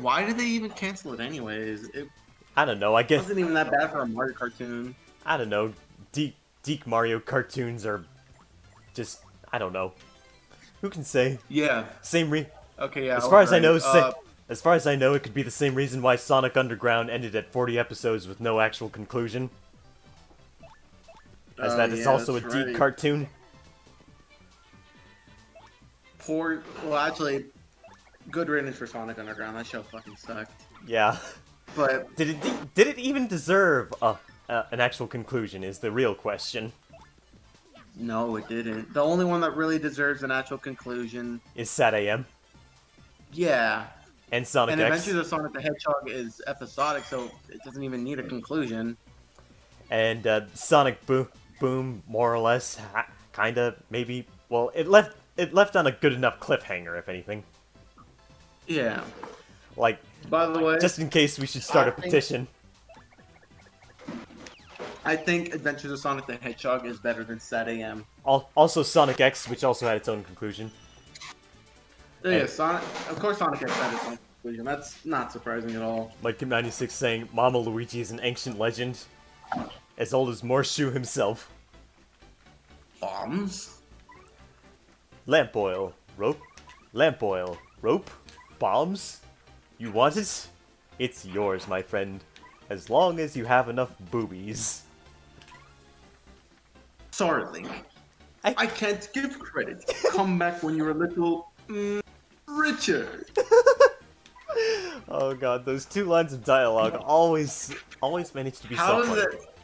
Why did they even cancel it anyways? It I don't know. I guess wasn't even that bad for a Mario cartoon. I don't know. Deke Mario cartoons are just I don't know. Who can say? Yeah. Same Okay, yeah. as far as I alright. know, as far as I know, it could be the same reason why Sonic Underground ended at 40 episodes with no actual conclusion. As that is yeah, also a that's Deke right. cartoon. Well, actually, good riddance for Sonic Underground. That show fucking sucked. Yeah. But Did it even deserve an actual conclusion? Is the real question. no, it didn't. The only one that really deserves an actual conclusion, Is Sat AM yeah. and Sonic And X Adventures of Sonic the Hedgehog is episodic, so it doesn't even need a conclusion. and Sonic Boom, more or less, kind of maybe. Well, it left on a good enough cliffhanger, if anything. Yeah. Like, By the way, just in case we should start a I think- petition. I think Adventures of Sonic the Hedgehog is better than Sat AM. Also Sonic X, which also had its own conclusion. Yeah, And- Sonic. Of course, Sonic X had its own conclusion. That's not surprising at all. Like Kim96 saying, Mama Luigi is an ancient legend, as old as Morshu himself. Bombs. Lamp oil, rope, bombs. You want it? It's yours, my friend, as long as you have enough boobies. Sorry, Link. I can't give credit. Come back when you're a little richer. Oh god, those two lines of dialogue always manage to be How so is funny. it?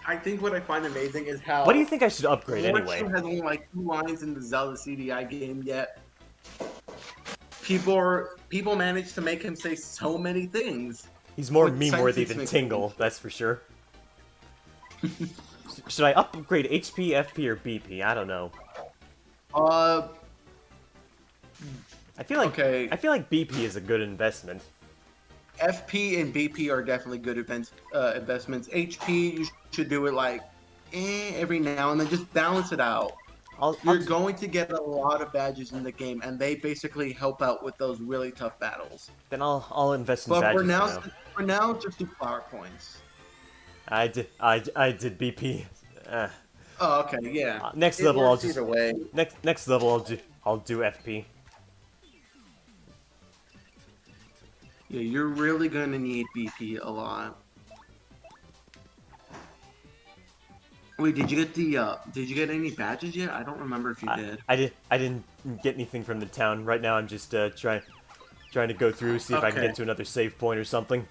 I think what I find amazing is how. What do you think I should upgrade Morshu anyway? has only like 2 lines in the Zelda CDI game yet. People manage to make him say so many things. He's more With meme-worthy science than makes Tingle, sense. that's for sure. Should I upgrade HP, FP, or BP? I don't know. Uh, I feel like Okay. I feel like BP is a good investment. FP and BP are definitely good investments. HP, you should do it like every now and then. Just balance it out. You're going to get a lot of badges in the game, and they basically help out with those really tough battles. Then I'll invest in But badges for now, just do flower points. I did BP. Oh, okay, yeah. Next It level I'll works just either way. next level I'll do FP. Yeah, you're really gonna need BP a lot. Wait, did you get any badges yet? I don't remember if you did. I didn't get anything from the town. Right now I'm just trying to go through, see if I can Okay. get to another save point or something.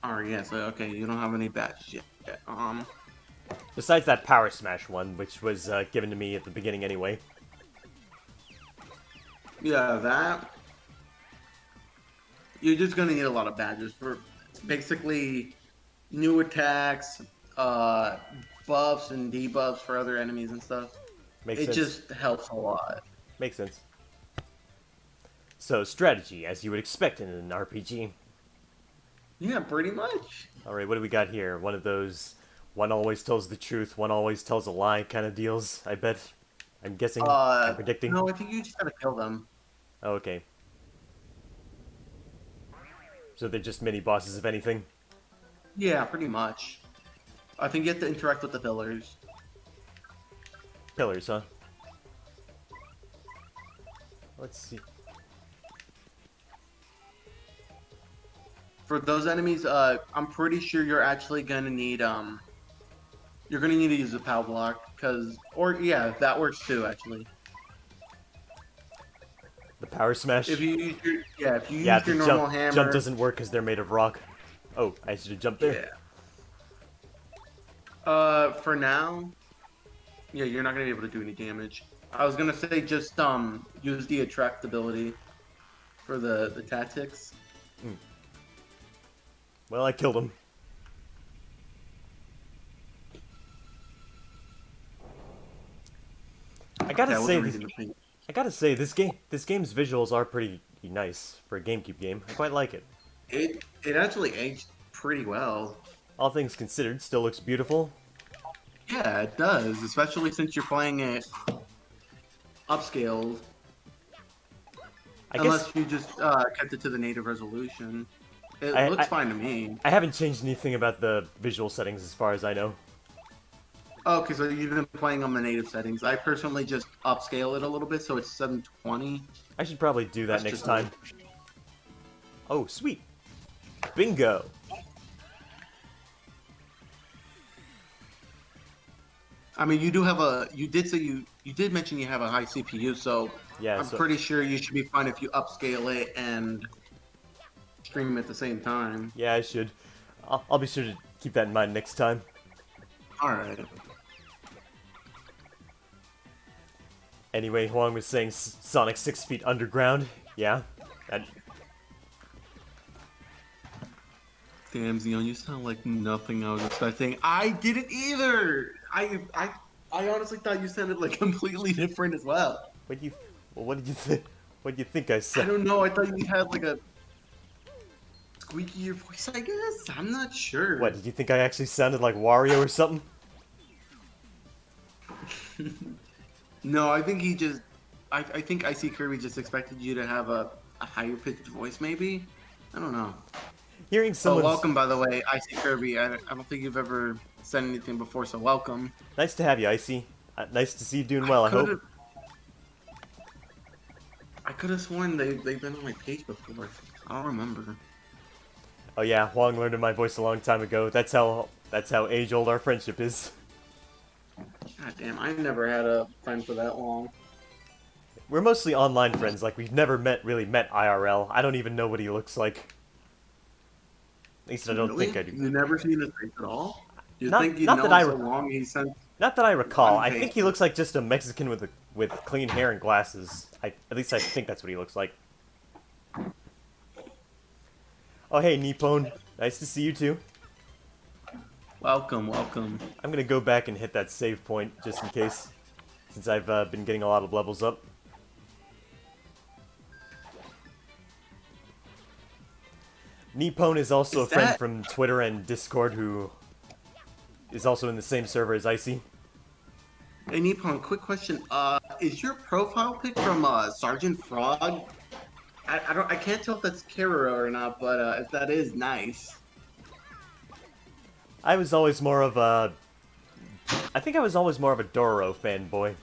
Alright, yeah, so okay, you don't have any badges yet. Besides that Power Smash one, which was given to me at the beginning anyway. Yeah, that. You're just gonna need a lot of badges for basically new attacks, buffs and debuffs for other enemies and stuff. Makes It sense. just helps a lot. Makes sense. So, strategy, as you would expect in an RPG. Yeah, pretty much. Alright, what do we got here? One of those one always tells the truth, one always tells a lie kind of deals, I bet. I'm guessing, I'm predicting. No, I think you just gotta kill them. Oh, okay. So they're just mini bosses, if anything. Yeah, pretty much. I think you have to interact with the pillars. Pillars, huh? Let's see. For those enemies, I'm pretty sure you're actually gonna need You're gonna need to use a POW block, or yeah, that works too, actually. The power smash. If you use if you Yeah, use the your normal jump hammer, doesn't work because they're made of rock. Oh, I should have jumped there. yeah. For now, yeah, you're not gonna be able to do any damage. I was gonna say just use the attract ability for the tactics. Well, I killed him. I gotta Yeah, I say, wasn't reading the pink. this game's visuals are pretty nice for a GameCube game. I quite like it. It actually aged pretty well. All things considered, still looks beautiful. Yeah, it does, especially since you're playing it upscaled. I Unless guess you just kept it to the native resolution. It I- looks I- fine to me. I haven't changed anything about the visual settings as far as I know. Oh, okay, so you've been playing on the native settings. I personally just upscale it a little bit, so it's 720. I should probably do that That's next just time. Oh, sweet. Bingo. I mean, you do have a. You did say you did mention you have a high CPU, so Yeah, I'm so pretty sure you should be fine if you upscale it and stream at the same time. yeah, I should. I'll be sure to keep that in mind next time. All right. Anyway, Huang was saying Sonic 6 feet underground. Yeah, that, Damn, Xeon, you sound like nothing I was expecting. I didn't either. I honestly thought you sounded like completely different as well. what do you, well, what did you think? What do you think I I said? don't know. I thought you had like a squeakier voice. I guess I'm not sure. What did you think I actually sounded like Wario or something? No, I think he just. I think Icy Kirby just expected you to have a higher pitched voice, maybe. I don't know. Hearing Oh, someone. welcome, by the way, Icy Kirby. I don't think you've ever said anything before, so welcome. Nice to have you, Icy. Nice to see you doing well. I hope. I could have sworn they've been on my page before. I don't remember. Oh yeah, Huang learned my voice a long time ago. That's how age old our friendship is. God damn, I never had a friend for that long. We're mostly online friends. Like we've never really met IRL. I don't even know what he looks like. At least I don't Really? think I do. You never seen his face at all? You Not- think you not know that him I so long he sent. Not that I recall. One I think face. he looks like just a Mexican with clean hair and glasses. At least I think that's what he looks like. Oh hey, Nippon. Nice to see you too. Welcome, welcome. I'm gonna go back and hit that save point just in case, since I've been getting a lot of levels up. Nippon is also Is a friend that- from Twitter and Discord who is also in the same server as Icy. Hey Nippon, quick question. Is your profile pic from Sergeant Frog? I can't tell if that's Kara or not, but if that is, nice. I think I was always more of a Dororo fanboy.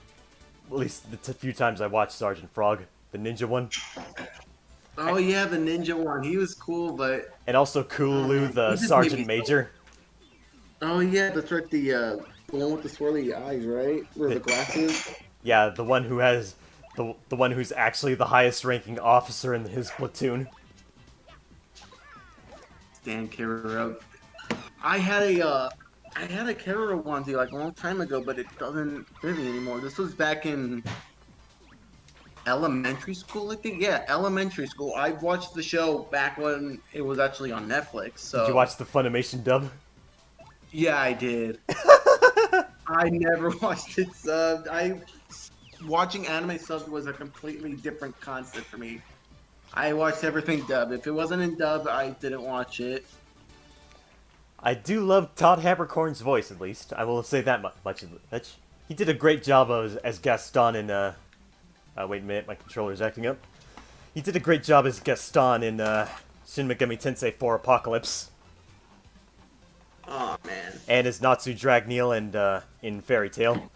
At least the few times I watched Sergeant Frog, the ninja one. Oh yeah, the ninja one. He was cool, but And also Kulu, the he just Sergeant made me- Major. oh yeah, that's right. The one with the swirly eyes, right? Or the glasses. Yeah, the one who has the one who's actually the highest ranking officer in his platoon. Stan Kara. I had a Kara onesie like a long time ago, but it doesn't fit me anymore. This was back in elementary school, I think. Yeah, elementary school. I watched the show back when it was actually on Netflix. So Did you watch the Funimation dub? yeah, I did. I never watched it subbed. Watching anime subbed was a completely different concept for me. I watched everything dubbed. If it wasn't in dub, I didn't watch it. I do love Todd Habercorn's voice, at least. I will say that much. He did a great job as Gaston in, wait a minute, my controller's acting up. He did a great job as Gaston in, Shin Megami Tensei 4 Apocalypse. Oh man. And as Natsu Dragneel and, in Fairy Tail.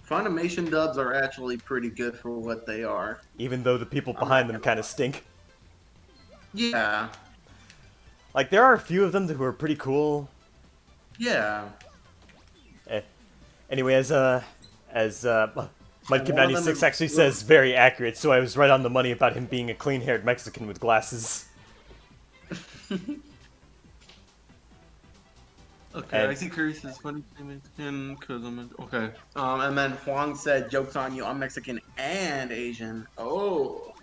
Funimation dubs are actually pretty good for what they are. Even though the people behind them kind of stink. Yeah. Like, there are a few of them who are pretty cool. Yeah. Eh. Anyway, as And one of them Mudkip96 actually says, very accurate, so I was right on the money about him being a clean-haired Mexican with glasses. Okay, And I see Curry says funny Mexican because I'm okay. And then Huang said, "Jokes on you, I'm Mexican and Asian." Oh,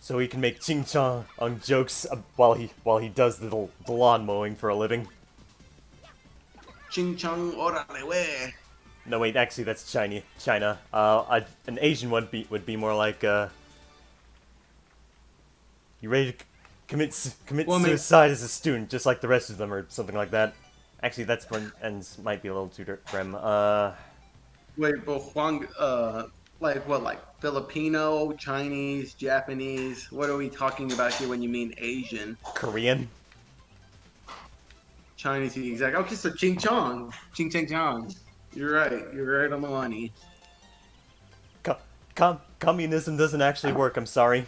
so he can make ching chong on jokes while he does the lawn mowing for a living. ching chong, orale way. No, wait, actually, that's China. An Asian one would be more like, you ready to commit Well, I mean- suicide as a student, just like the rest of them, or something like that. Actually, that's one ends might be a little too grim. Wait, but Huang, like what, like Filipino, Chinese, Japanese? What are we talking about here when you mean Asian? Korean. Chinese, exactly. Okay, so ching chong, ching ching chong. You're right. You're right on the money. Communism doesn't actually work. I'm sorry.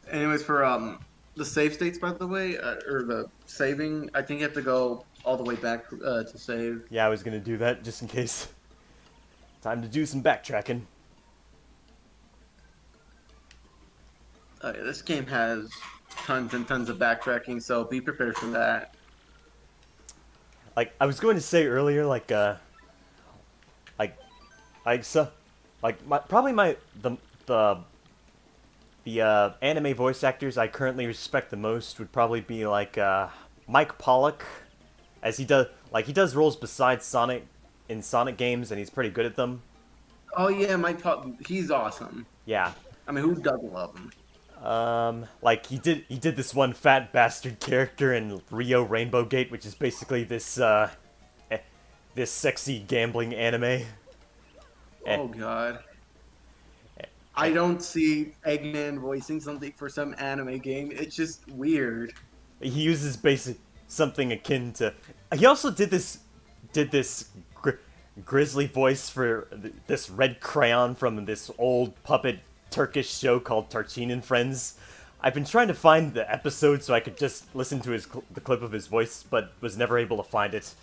Anyways, for the save states, by the way, or the saving, I think you have to go all the way back to save. Yeah, I was gonna do that just in case. Time to do some backtracking. Yeah, this game has tons and tons of backtracking, so be prepared for that. Like I was going to say earlier, like, so, like probably the anime voice actors I currently respect the most would probably be like Mike Pollock, as he does roles besides Sonic in Sonic games, and he's pretty good at them. Oh yeah, he's awesome. Yeah. I mean, who doesn't love him? Like he did this one fat bastard character in Rio Rainbow Gate, which is basically this this sexy gambling anime. Oh god. I don't see Eggman voicing something for some anime game. It's just weird. He uses basic something akin to. He also did this grisly voice for this Red Crayon from this old puppet Turkish show called Tarchin and Friends. I've been trying to find the episode so I could just listen to the clip of his voice, but was never able to find it.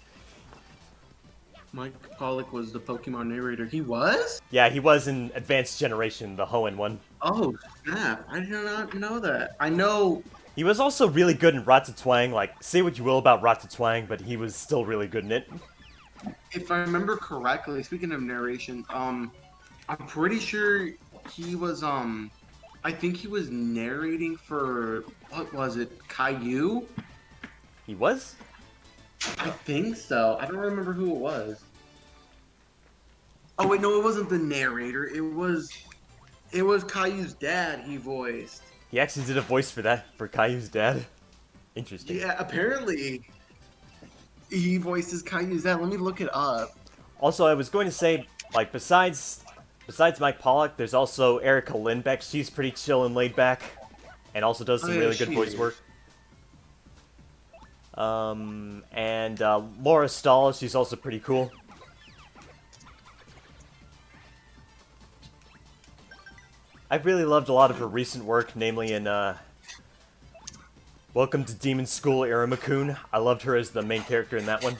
Mike Pollock was the Pokemon narrator. He was? Yeah, he was in Advanced Generation, the Hoenn one. Oh, snap. I did not know that. I know. He was also really good in Ratatouille. Like, say what you will about Ratatouille, but he was still really good in it. If I remember correctly, speaking of narration, I'm pretty sure he was, I think he was narrating for, what was it, Caillou? He was? I think so. I don't remember who it was. Oh wait, no, it wasn't the narrator. It was Caillou's dad he voiced. He actually did a voice for Caillou's dad. Interesting. Yeah, apparently he voices Caillou's dad. Let me look it up. Also, I was going to say, like, besides Mike Pollock, there's also Erica Lindbeck. She's pretty chill and laid back, and also does some yeah, really good she voice is. work. And Laura Stahl, she's also pretty cool. I've really loved a lot of her recent work, namely in Welcome to Demon School Iruma-kun. I loved her as the main character in that one.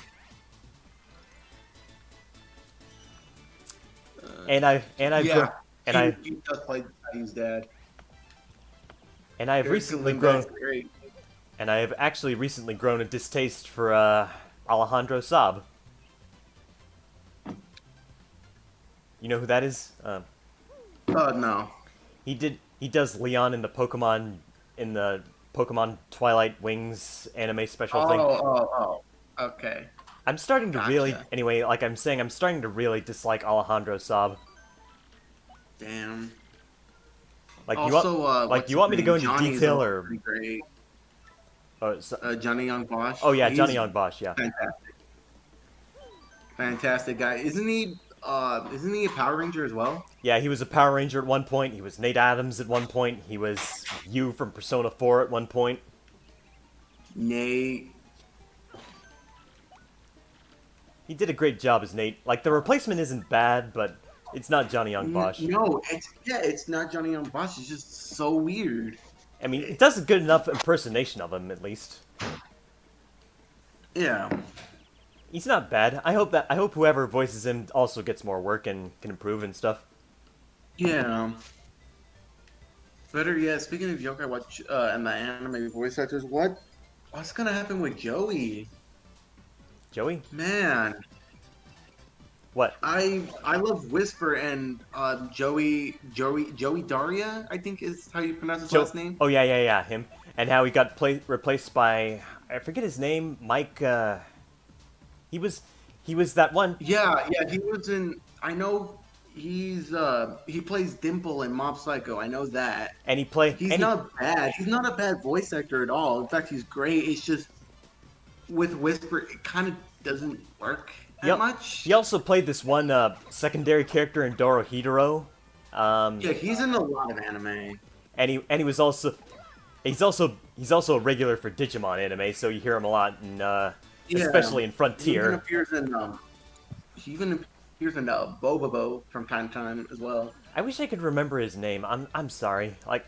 He does play Caillou's dad. And I have recently grown. And I have actually recently grown a distaste for Alejandro Saab. You know who that is? No. He does Leon in the Pokemon Twilight Wings anime special thing. Okay. I'm starting to Gotcha. really, anyway, like I'm saying, I'm starting to really dislike Alejandro Saab. Damn. Like Also, you want me to go into Johnny's detail also or? pretty great. Johnny Young Bosch. Oh yeah, He's Johnny Young Bosch, yeah. Fantastic. Fantastic guy. Isn't he a Power Ranger as well? Yeah, he was a Power Ranger at one point. He was Nate Adams at one point. He was Yu from Persona 4 at one point. Nate. He did a great job as Nate. Like, the replacement isn't bad, but it's not Johnny Young Bosch. No, it's not Johnny Young Bosch. It's just so weird. I mean, it does a good enough impersonation of him, at least. Yeah. He's not bad. I hope whoever voices him also gets more work and can improve and stuff. Yeah. Better yet, speaking of Yokai Watch and the anime voice actors, what's gonna happen with Joey? Joey, Man, what? I love Whisper and Joey Daria, I think is how you pronounce his Joe? last name. Oh yeah, him. And how he got replaced by I forget his name, Mike. He was he was that one, Yeah, he was in. I know he plays Dimple in Mob Psycho. I know that. and he play He's and he not bad. He's not a bad voice actor at all. In fact, he's great. It's just with Whisper, it kind of doesn't work that he much. also played this one secondary character in Dorohedoro. Yeah, he's in a lot of anime. And he was also he's also a regular for Digimon anime, so you hear him a lot, in, Yeah, especially in he even Frontier. appears in Bobobo from time to time as well. I wish I could remember his name. I'm sorry. Like,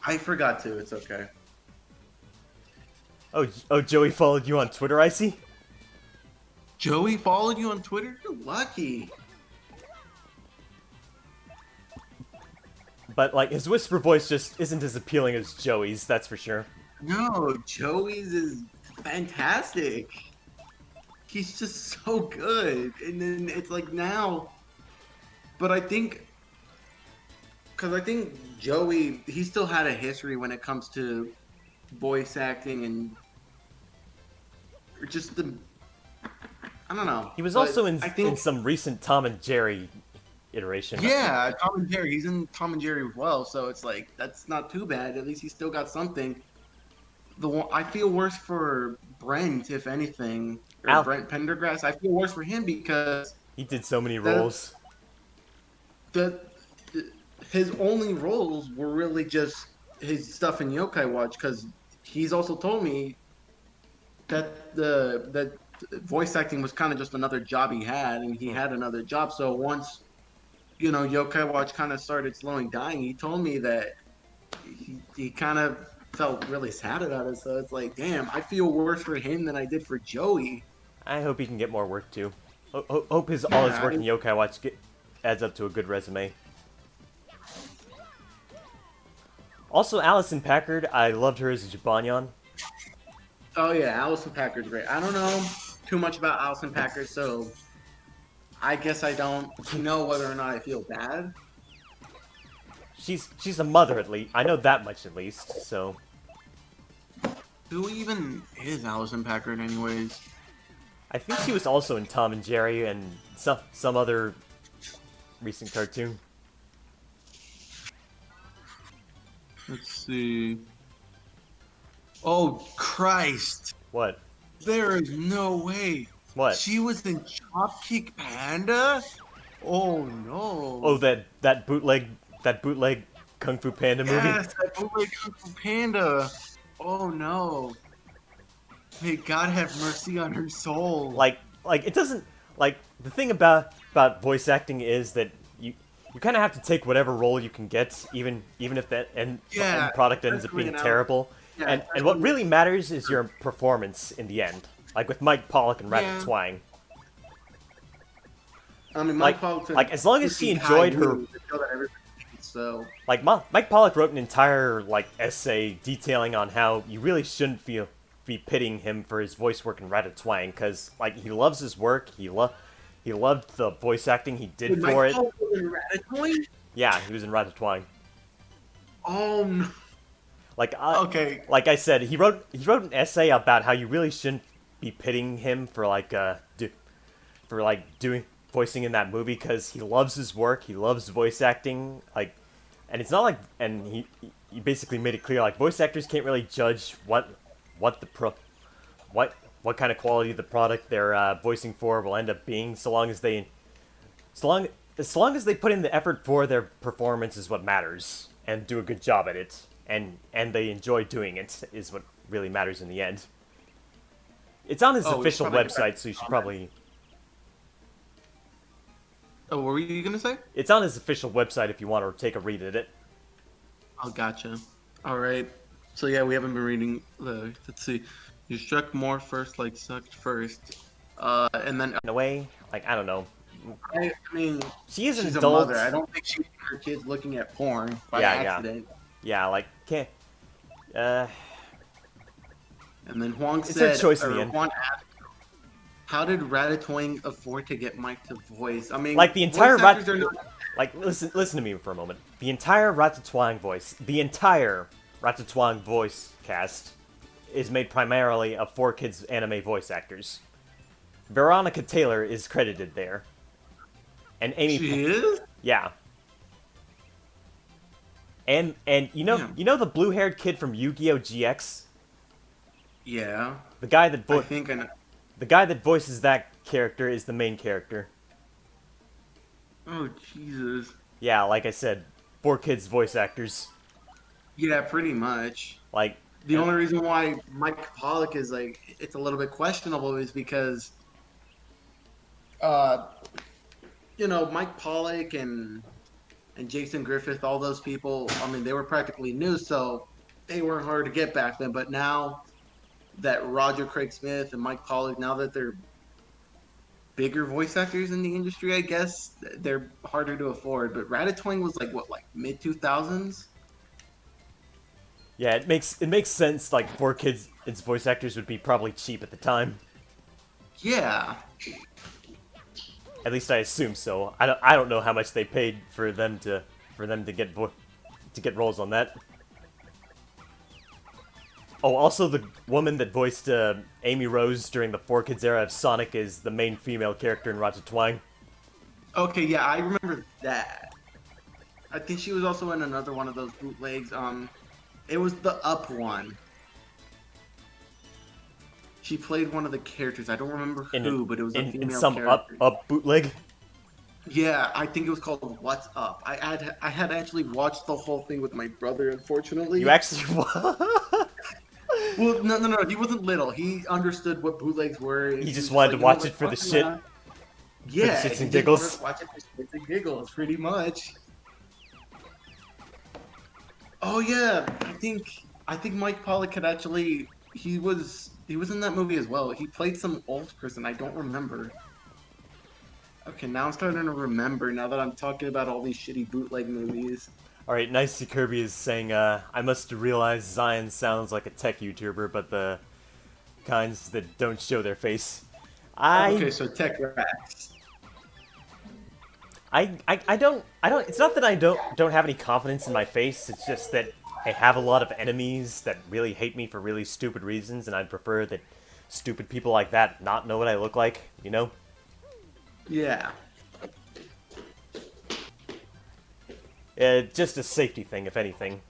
I forgot to. It's okay. oh, Joey followed you on Twitter, I see. Joey followed you on Twitter. You're lucky. But like his whisper voice just isn't as appealing as Joey's, that's for sure. No, Joey's is fantastic. He's just so good. And then it's like now, but because I think Joey, he still had a history when it comes to voice acting and just the, I don't know. He was But also I in think, some recent Tom and Jerry iteration. yeah, Tom and Jerry, he's in Tom and Jerry as well. So it's like, that's not too bad. At least he still got something. The one I feel worse for Brent, if anything, or Al, Brent Pendergrass. I feel worse for him because he did so many the roles. the his only roles were really just his stuff in Yokai Watch. Because he's also told me that that voice acting was kind of just another job he had, and he Hmm. had another job. So once Yokai Watch kind of started slowing dying, he told me that he kind of felt really sad about it. So it's like, damn, I feel worse for him than I did for Joey. I hope he can get more work too. Hope his all his Yeah, work in Yokai Watch adds up to a good resume. Also, Allison Packard, I loved her as a Jibanyan. oh yeah, Allison Packard's great. I don't know too much about Allison Packard, so I guess I don't know whether or not I feel bad. She's a mother at least. I know that much at least. So Who even is Allison Packard, anyways? I think she was also in Tom and Jerry and some other recent cartoon. Let's see. Oh Christ! What? There is no way. What? She was in Chopkick Panda? Oh no. Oh, that bootleg Kung Fu Panda movie. Yes, that bootleg Kung Fu Panda. Oh no. May God have mercy on her soul. Like it doesn't like the thing about voice acting is that you kind of have to take whatever role you can get, even if that Yeah, end product ends up especially being in terrible. Yeah, And what especially- really matters is your performance in the end. Like with Mike Pollock and Yeah. Ratatouille. I mean, like- like, as long as she enjoyed her- So Like Mike Pollock wrote an entire like essay detailing on how you really shouldn't be pitting him for his voice work in Ratatouille because like he loves his work. He loved the voice acting he did for it. Ratatouille? Yeah, he was in Ratatouille. Oh no. Like Okay. like I said, he wrote an essay about how you really shouldn't be pitting him for like doing voicing in that movie because he loves his work. He loves voice acting. Like, and it's not like and he basically made it clear like voice actors can't really judge what what kind of quality the product they're voicing for will end up being so long as they put in the effort for their performance is what matters and do a good job at it and they enjoy doing it is what really matters in the end. It's on his Oh, we official probably website, so you should probably. Oh, what were you gonna say? It's on his official website if you want to take a read at it. Oh, gotcha. All right. So yeah, we haven't been reading the. Let's see. You struck more first, like sucked first. And then In a way, like, I don't know. I mean, She is an she's a mother. I adult. don't think she would her kids looking at porn by Yeah, yeah. accident. Yeah, like, can't. Uh, And then Huang it's her said, choice in the or end. Huang asked, how did Ratatouille afford to get Mike to voice? I mean, Like, the entire voice actors are not. Like, listen to me for a moment. The entire the entire Ratatouille voice cast is made primarily of 4Kids anime voice actors. Veronica Taylor is credited there. And Amy She is? yeah. And Damn. you know the blue-haired kid from Yu-Gi-Oh! GX? Yeah. The guy that I think I know. the guy that voices that character is the main character. Oh, Jesus. Yeah, like I said, 4Kids voice actors. Yeah, pretty much. Like, The only reason why Mike Pollock is like it's a little bit questionable is because uh Mike Pollock and Jason Griffith, all those people, I mean, they were practically new, so they weren't hard to get back then. But now that Roger Craig Smith and Mike Pollock, now that they're bigger voice actors in the industry, I guess they're harder to afford. But Ratatouille was like what, like mid 2000s? yeah, it makes sense. Like 4Kids, its voice actors would be probably cheap at the time. Yeah. At least I assume so. I don't know how much they paid for them to get roles on that. Oh, also the woman that voiced Amy Rose during the 4Kids era of Sonic is the main female character in Ratatouille. Okay, yeah, I remember that. I think she was also in another one of those bootlegs. It was the Up one. She played one of the characters. I don't remember who, but it was a female in some character. up bootleg. Yeah, I think it was called What's Up. I had actually watched the whole thing with my brother, unfortunately. You actually Well, no, he wasn't little. He understood what bootlegs were. He just was wanted like, to watch it for the shit. Yeah, shits and he just wanted giggles. to watch it for shits and giggles, pretty much. Oh yeah, I think Mike Pollock could actually. He was in that movie as well. He played some old person. I don't remember. Okay, now I'm starting to remember. Now that I'm talking about all these shitty bootleg movies. Alright, Nicey Kirby is saying, I must realize Zion sounds like a tech YouTuber, but the kinds that don't show their face. Okay, so Tech Rats. I don't, it's not that I don't have any confidence in my face, it's just that I have a lot of enemies that really hate me for really stupid reasons, and I'd prefer that stupid people like that not know what I look like, you know? Yeah. Just a safety thing, if anything.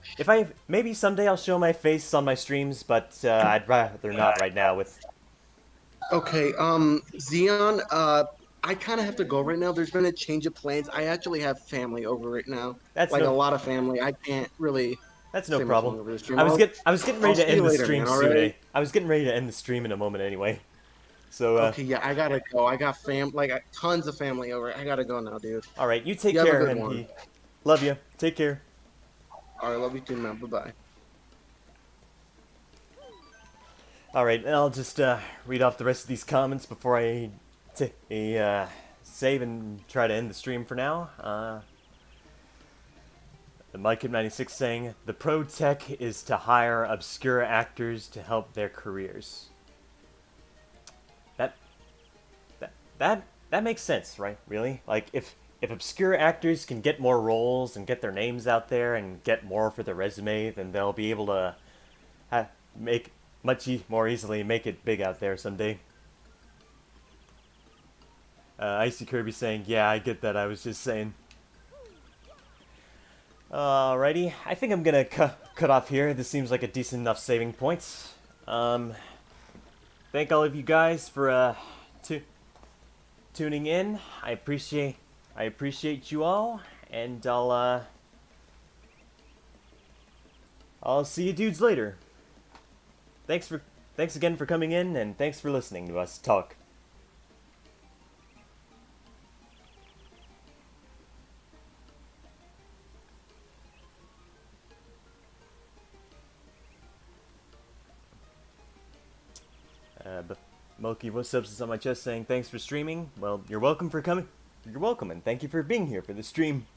Maybe someday I'll show my face on my streams, but I'd rather not right now with... Okay, Xeon, I kind of have to go right now. There's been a change of plans. I actually have family over right now. That's like no- a lot of family. I can't really. That's no say much problem. more over the stream. I was getting ready I'll to see end you the later, stream man, soon. alright? I was getting ready to end the stream in a moment anyway. So, Okay, yeah, I gotta go. I got tons of family over. I gotta go now, dude. alright, you take You have a care, good MP. one. Love you. Take care. All right, love you too, man. Bye bye. Alright, and I'll just read off the rest of these comments before I save and try to end the stream for now. The MikeKid96 saying, the pro tech is to hire obscure actors to help their careers. That makes sense, right? Really? Like, if obscure actors can get more roles and get their names out there and get more for their resume, then they'll be able to make more easily make it big out there someday. Icy Kirby saying, yeah, I get that, I was just saying. Alrighty, I think I'm gonna cut off here. This seems like a decent enough saving point. Thank all of you guys for tuning in. I appreciate you all, and I'll see you dudes later. Thanks again for coming in, and thanks for listening to us talk. Moki What's Ups is on my chest saying thanks for streaming. Well, you're welcome for coming. You're welcome, and thank you for being here for the stream.